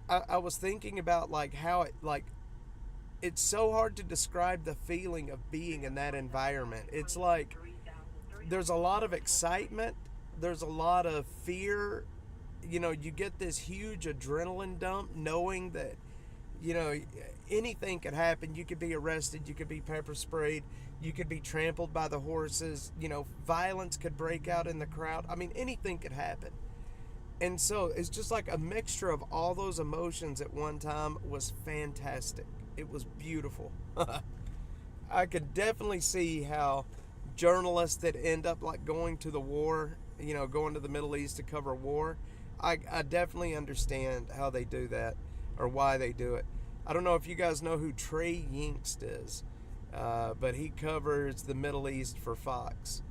Speaker 1: I was thinking about how it's so hard to describe the feeling of being in that environment. It's like there's a lot of excitement, there's a lot of fear. You know, you get this huge adrenaline dump knowing that You know, anything could happen. You could be arrested. You could be pepper sprayed. You could be trampled by the horses. You know, violence could break out in the crowd. I mean, anything could happen. And so it's just like a mixture of all those emotions at one time was fantastic. It was beautiful. I could definitely see how journalists that end up like going to the war, you know, going to the Middle East to cover war, I definitely understand how they do that or why they do it. I don't know if you guys know who Trey Yingst is, but he covers the Middle East for Fox.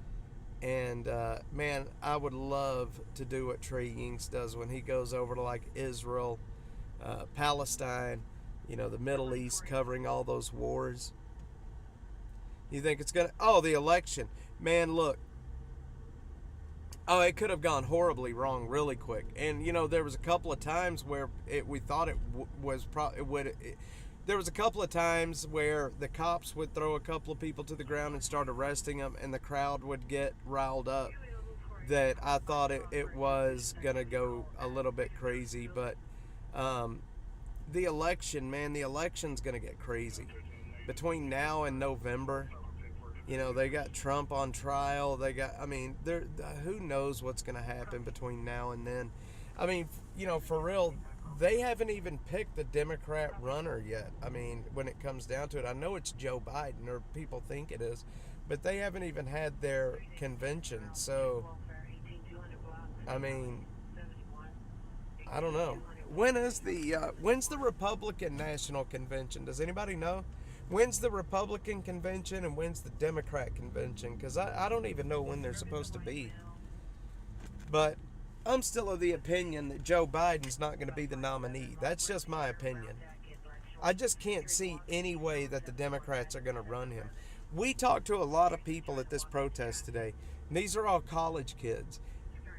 Speaker 1: And man, I would love to do what Trey Yingst does when he goes over to like Israel, Palestine, you know, the Middle East, covering all those wars. You think it's gonna? Oh, the election, man. Look, oh, it could have gone horribly wrong really quick. And you know, there was a couple of times where we thought it was probably it would. There was a couple of times where the cops would throw a couple of people to the ground and start arresting them, and the crowd would get riled up. That I thought it was gonna go a little bit crazy, but the election, man, the election's gonna get crazy between now and November. You know, they got Trump on trial. They got, I mean, who knows what's going to happen between now and then. I mean, you know, for real, they haven't even picked the Democrat runner yet. I mean, when it comes down to it, I know it's Joe Biden, or people think it is, but they haven't even had their convention. So, I mean, I don't know. When's the Republican National Convention? Does anybody know? When's the Republican convention and when's the Democrat convention? Because I don't even know when they're supposed to be. But I'm still of the opinion that Joe Biden's not going to be the nominee. That's just my opinion. I just can't see any way that the Democrats are going to run him. We talked to a lot of people at this protest today. And these are all college kids.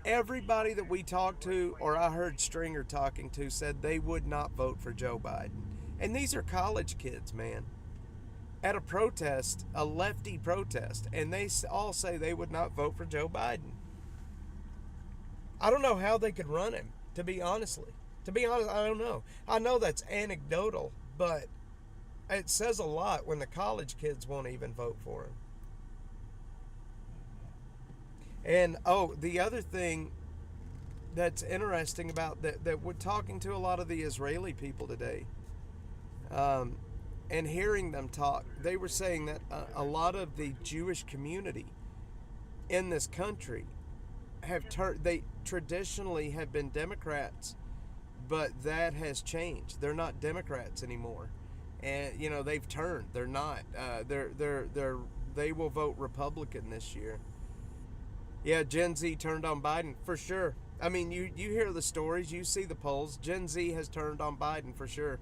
Speaker 1: Everybody that we talked to, or I heard Stringer talking to, said they would not vote for Joe Biden. And these are college kids, man. At a protest, a lefty protest, and they all say they would not vote for Joe Biden. I don't know how they could run him, to be honest, I don't know. I know that's anecdotal, but it says a lot when the college kids won't even vote for him. And oh, the other thing that's interesting about that we're talking to a lot of the Israeli people today, and hearing them talk, they were saying that a lot of the Jewish community in this country they traditionally have been Democrats, but that has changed. They're not Democrats anymore, and you know they've turned. They're not. They will vote Republican this year. Yeah, Gen Z turned on Biden for sure. I mean, you hear the stories, you see the polls. Gen Z has turned on Biden for sure.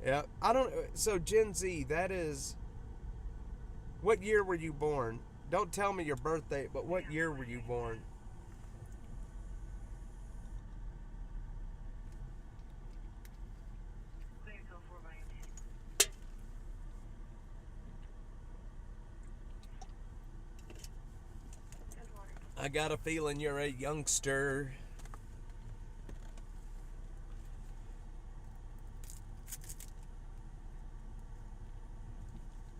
Speaker 1: Yeah, I don't. So Gen Z, that is. What year were you born? Don't tell me your birthday, but what year were you born? I got a feeling you're a youngster.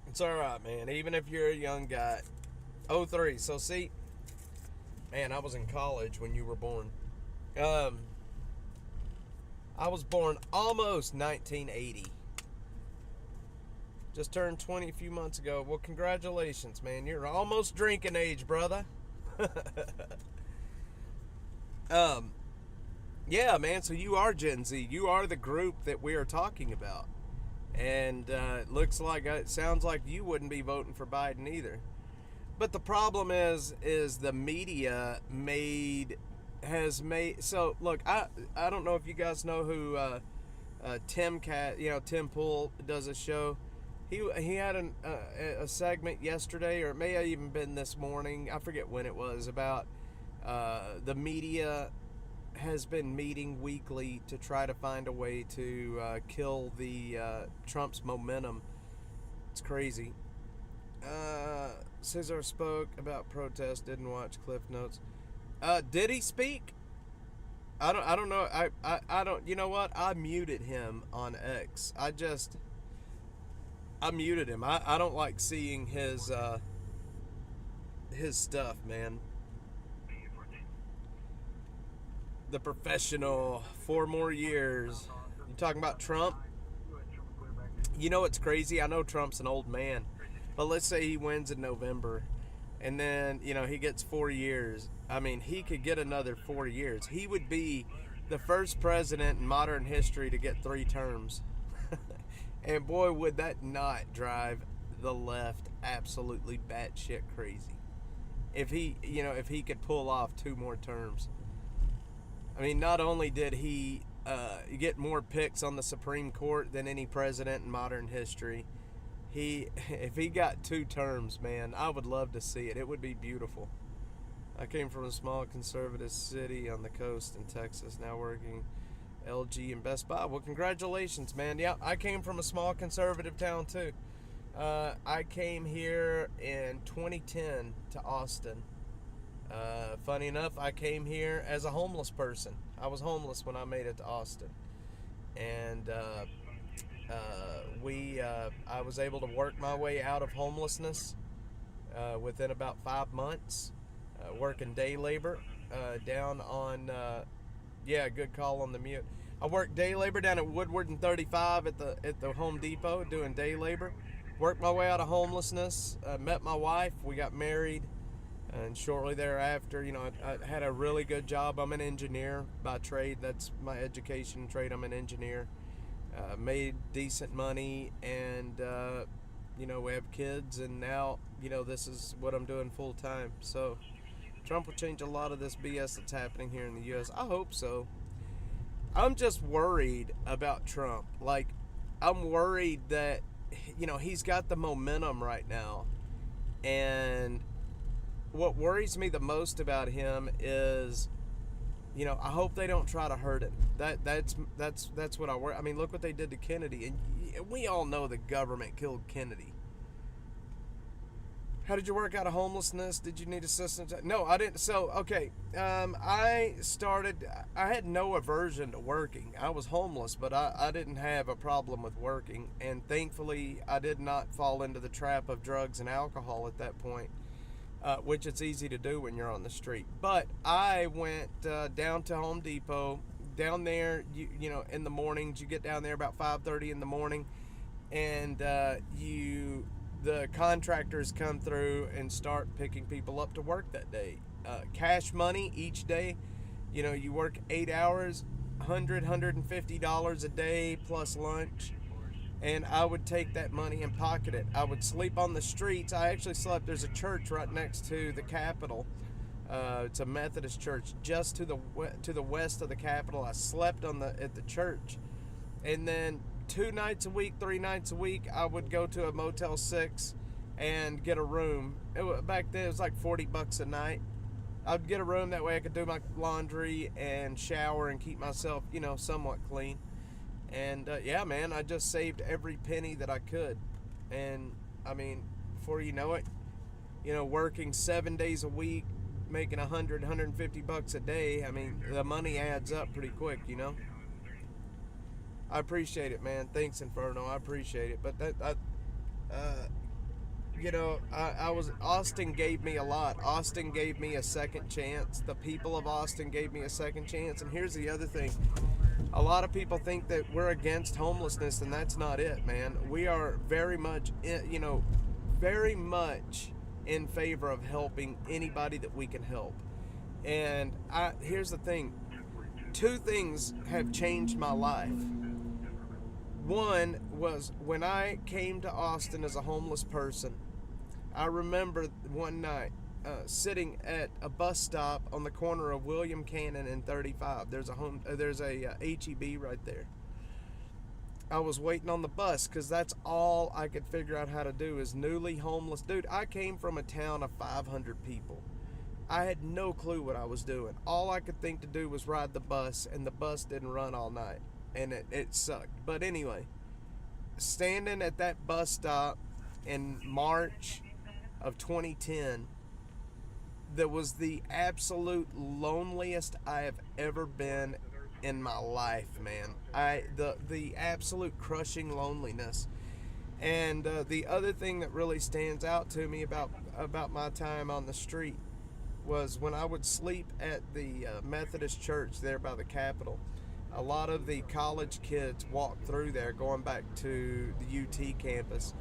Speaker 1: It's alright, man. Even if you're a young guy. 03. So see, man, I was in college when you were born. I was born almost 1980. Just turned 20 a few months ago. Well, congratulations, man. You're almost drinking age, brother. Yeah, man. So you are Gen Z. You are the group that we are talking about, and it sounds like you wouldn't be voting for Biden either. But the problem is the media has made. So look, I don't know if you guys know who Tim Pool does a show. He had a segment yesterday, or it may have even been this morning. I forget when it was, about the media has been meeting weekly to try to find a way to kill the Trump's momentum. It's crazy. Cesar spoke about protest. Didn't watch Cliff Notes. Did he speak? I don't know. I don't. You know what? I muted him on X. I muted him. I don't like seeing his stuff, man. The professional, 4 more years. You talking about Trump? You know what's crazy? I know Trump's an old man, but let's say he wins in November, and then he gets 4 years. I mean, he could get another 4 years. He would be the first president in modern history to get 3 terms. And boy, would that not drive the left absolutely batshit crazy if he could pull off 2 more terms. I mean, not only did he get more picks on the Supreme Court than any president in modern history, if he got 2 terms, man, I would love to see it. It would be beautiful. I came from a small conservative city on the coast in Texas, now working LG and Best Buy. Well, congratulations, man. Yeah, I came from a small conservative town too. I came here in 2010 to Austin. Funny enough, I came here as a homeless person. I was homeless when I made it to Austin, and I was able to work my way out of homelessness within about 5 months, working day labor down on. Yeah, good call on the mute. I worked day labor down at Woodward and 35 at the Home Depot doing day labor. Worked my way out of homelessness. Met my wife. We got married. And shortly thereafter, I had a really good job. I'm an engineer by trade. That's my education trade. I'm an engineer. Made decent money, and we have kids, and now this is what I'm doing full time. So Trump will change a lot of this BS that's happening here in the U.S. I hope so. I'm just worried about Trump. Like, I'm worried that he's got the momentum right now, and what worries me the most about him is, I hope they don't try to hurt him. That's what I worry. I mean, look what they did to Kennedy, and we all know the government killed Kennedy. How did you work out of homelessness? Did you need assistance? No, I didn't. So, okay, I had no aversion to working. I was homeless, but I didn't have a problem with working, and thankfully, I did not fall into the trap of drugs and alcohol at that point. Which it's easy to do when you're on the street. But I went down to Home Depot. Down there, in the mornings, you get down there about 5:30 in the morning, and the contractors come through and start picking people up to work that day. Cash money each day. You work 8 hours, $150 a day plus lunch. And I would take that money and pocket it. I would sleep on the streets. I actually slept. There's a church right next to the Capitol. It's a Methodist church just to the west of the Capitol. I slept at the church, and then 2 nights a week, 3 nights a week, I would go to a Motel 6 and get a room. Back then it was like $40 a night. I'd get a room, that way I could do my laundry and shower and keep myself, somewhat clean. And yeah, man, I just saved every penny that I could. And I mean, before you know it, working 7 days a week, making $150 a day. I mean, the money adds up pretty quick, I appreciate it, man. Thanks, Inferno. I appreciate it. But Austin gave me a lot. Austin gave me a second chance. The people of Austin gave me a second chance. And here's the other thing. A lot of people think that we're against homelessness, and that's not it, man. We are very much, very much in favor of helping anybody that we can help. And here's the thing. 2 things have changed my life. One was when I came to Austin as a homeless person. I remember one night sitting at a bus stop on the corner of William Cannon and 35. There's a HEB right there. I was waiting on the bus because that's all I could figure out how to do is newly homeless. Dude, I came from a town of 500 people. I had no clue what I was doing. All I could think to do was ride the bus, and the bus didn't run all night, and it sucked. But anyway, standing at that bus stop in March of 2010, that was the absolute loneliest I have ever been in my life, man. The absolute crushing loneliness. And the other thing that really stands out to me about my time on the street was when I would sleep at the Methodist church there by the Capitol. A lot of the college kids walked through there going back to the UT campus,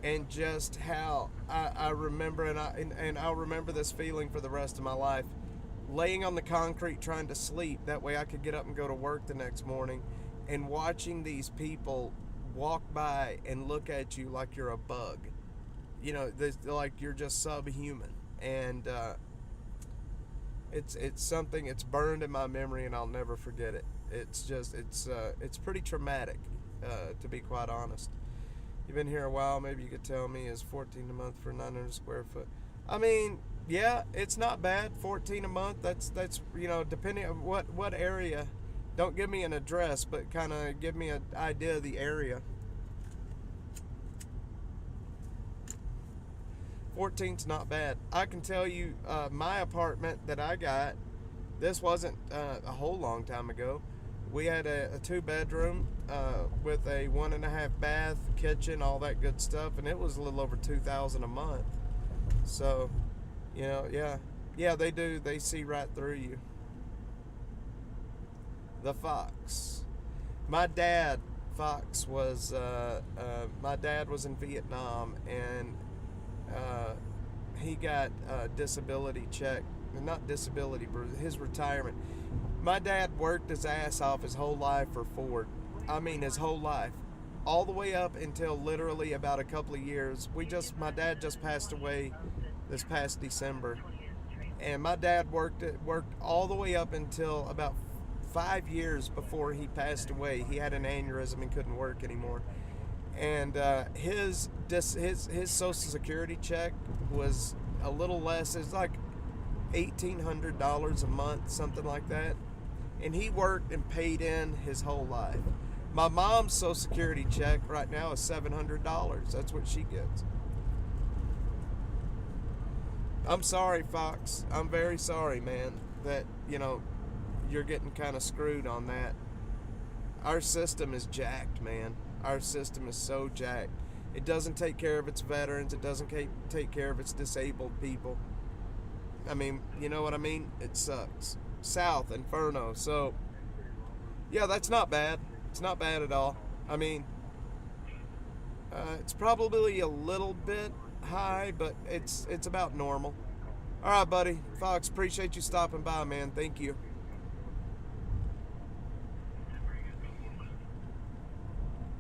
Speaker 1: and just how I remember, and I'll remember this feeling for the rest of my life, laying on the concrete trying to sleep, that way I could get up and go to work the next morning, and watching these people walk by and look at you like you're a bug, like you're just subhuman. And it's something, it's burned in my memory, and I'll never forget it. It's pretty traumatic, to be quite honest. You've been here a while, maybe you could tell me, is 14 a month for 900 square foot? I mean, yeah, it's not bad. 14 a month, that's depending on what area. Don't give me an address, but kind of give me an idea of the area. 14's not bad. I can tell you, my apartment that I got, this wasn't a whole long time ago. We had a 2-bedroom with a 1.5 bath, kitchen, all that good stuff, and it was a little over $2,000 a month. So, yeah, they do. They see right through you. The Fox. My dad, Fox, was my dad was in Vietnam, and he got disability check, not disability, but his retirement. My dad worked his ass off his whole life for Ford. I mean, his whole life, all the way up until literally about a couple of years. My dad just passed away this past December, and my dad worked all the way up until about 5 years before he passed away. He had an aneurysm and couldn't work anymore. And his Social Security check was a little less. It's like $1,800 a month, something like that. And he worked and paid in his whole life. My mom's Social Security check right now is $700. That's what she gets. I'm sorry, Fox. I'm very sorry, man, that, you're getting kind of screwed on that. Our system is jacked, man. Our system is so jacked. It doesn't take care of its veterans. It doesn't take care of its disabled people. I mean, you know what I mean? It sucks. South, Inferno. So, yeah, that's not bad. It's not bad at all. I mean, it's probably a little bit high, but it's about normal. All right, buddy. Fox, appreciate you stopping by, man. Thank you.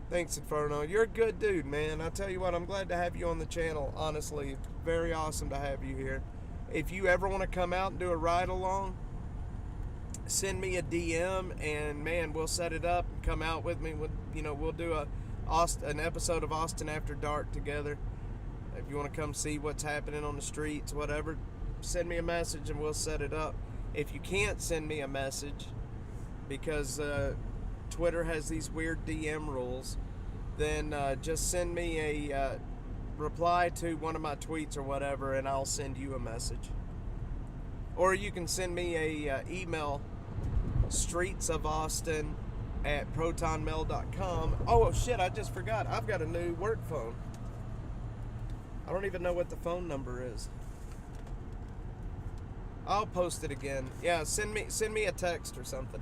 Speaker 1: Thanks, Inferno. You're a good dude, man. I tell you what, I'm glad to have you on the channel. Honestly, very awesome to have you here. If you ever want to come out and do a ride along, send me a DM, and man, we'll set it up and come out with me. We'll do an episode of Austin After Dark together. If you want to come see what's happening on the streets, whatever, send me a message and we'll set it up. If you can't send me a message because Twitter has these weird DM rules, then just send me a reply to one of my tweets or whatever, and I'll send you a message. Or you can send me a email, streetsofaustin@protonmail.com. Oh shit, I just forgot. I've got a new work phone. I don't even know what the phone number is. I'll post it again. Yeah, send me a text or something.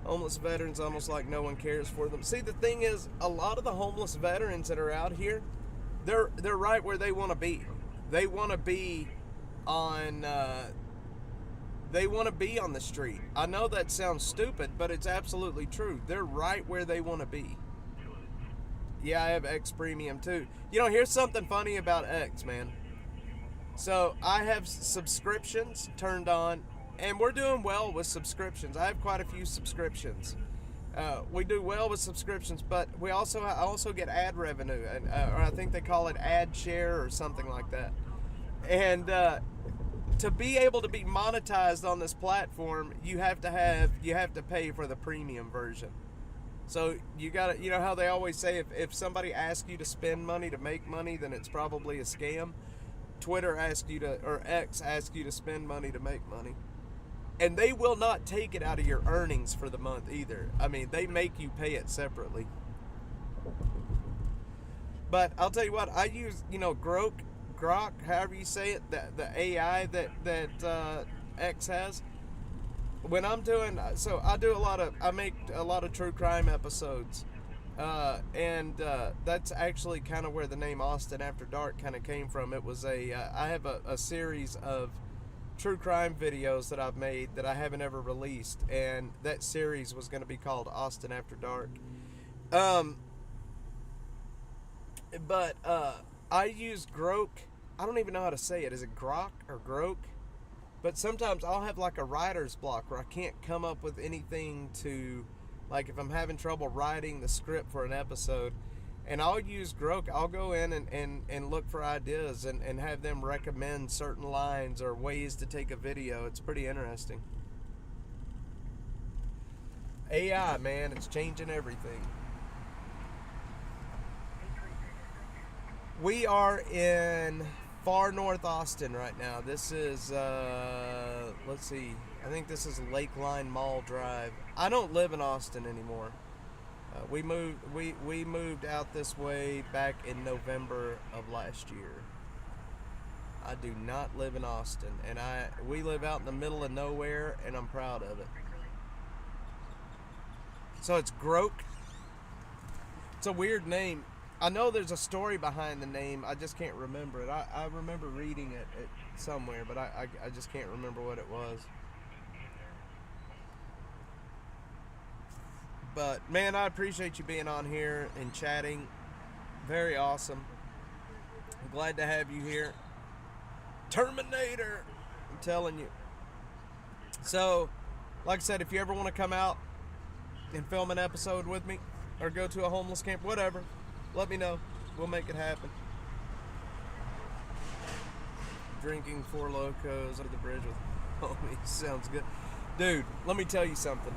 Speaker 1: Homeless veterans, almost like no one cares for them. See, the thing is, a lot of the homeless veterans that are out here, they're right where they want to be. They want to be on the street. I know that sounds stupid, but it's absolutely true. They're right where they want to be. Yeah, I have X Premium too. Here's something funny about X, man. So I have subscriptions turned on, and we're doing well with subscriptions. I have quite a few subscriptions. We do well with subscriptions, but I also get ad revenue, or I think they call it ad share or something like that. And to be able to be monetized on this platform, you have to pay for the premium version. So you got to, how they always say, if somebody asks you to spend money to make money, then it's probably a scam. Twitter asks you to, or X asks you to spend money to make money. And they will not take it out of your earnings for the month either. I mean, they make you pay it separately. But I'll tell you what, I use, Grok, however you say it, the AI that X has. When I'm doing, so I make a lot of true crime episodes. And that's actually kind of where the name Austin After Dark kind of came from. It was I have a series of true crime videos that I've made that I haven't ever released, and that series was going to be called Austin After Dark. But I use Grok. I don't even know how to say it. Is it Grok or Grok? But sometimes I'll have like a writer's block where I can't come up with anything to, like if I'm having trouble writing the script for an episode, and I'll use Grok. I'll go in and look for ideas and have them recommend certain lines or ways to take a video. It's pretty interesting. AI, man, it's changing everything. We are in far north Austin right now. This is, let's see, I think this is Lakeline Mall Drive. I don't live in Austin anymore. We moved out this way back in November of last year. I do not live in Austin, and we live out in the middle of nowhere, and I'm proud of it. So it's Grok. It's a weird name. I know there's a story behind the name. I just can't remember it. I remember reading it somewhere, but I just can't remember what it was. But, man, I appreciate you being on here and chatting. Very awesome. I'm glad to have you here. Terminator! I'm telling you. So, like I said, if you ever want to come out and film an episode with me, or go to a homeless camp, whatever, let me know. We'll make it happen. Drinking Four Locos under the bridge with homies. Sounds good. Dude, let me tell you something.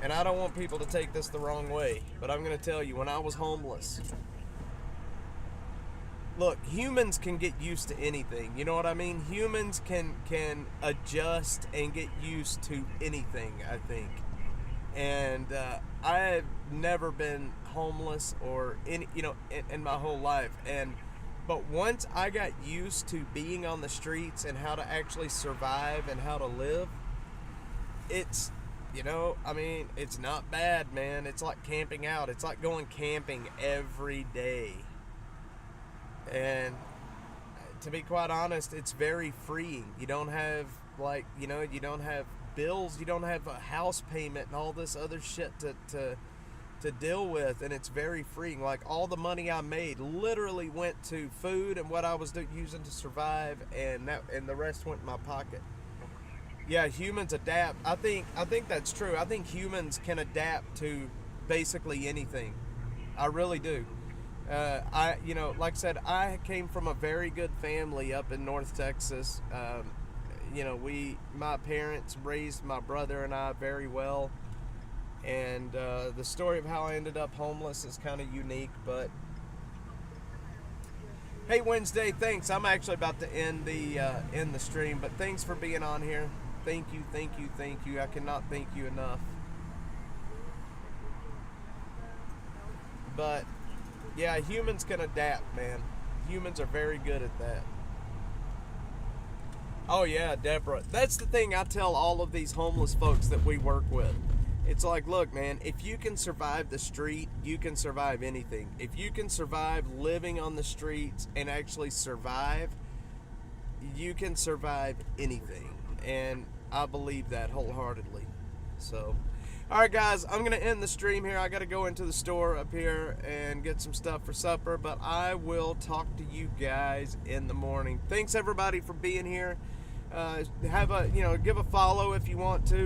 Speaker 1: And I don't want people to take this the wrong way, but I'm going to tell you, when I was homeless, look, humans can get used to anything. You know what I mean? Humans can adjust and get used to anything, I think. And I've never been homeless or in my whole life. But once I got used to being on the streets and how to actually survive and how to live, it's, it's not bad, man. It's like camping out. It's like going camping every day. And to be quite honest, it's very freeing. You don't have you don't have bills, you don't have a house payment and all this other shit to deal with, and it's very freeing. Like, all the money I made literally went to food and what I was using to survive, and the rest went in my pocket. Yeah, humans adapt. I think that's true. I think humans can adapt to basically anything. I really do. Like I said, I came from a very good family up in North Texas. My parents raised my brother and I very well. And the story of how I ended up homeless is kind of unique, but hey, Wednesday, thanks. I'm actually about to end the stream, but thanks for being on here. Thank you. I cannot thank you enough. But yeah, humans can adapt, man. Humans are very good at that. Oh yeah, Deborah. That's the thing I tell all of these homeless folks that we work with. It's like, look, man, if you can survive the street, you can survive anything. If you can survive living on the streets and actually survive, you can survive anything. And I believe that wholeheartedly. So, all right, guys, I'm going to end the stream here. I got to go into the store up here and get some stuff for supper, but I will talk to you guys in the morning. Thanks, everybody, for being here. Give a follow if you want to.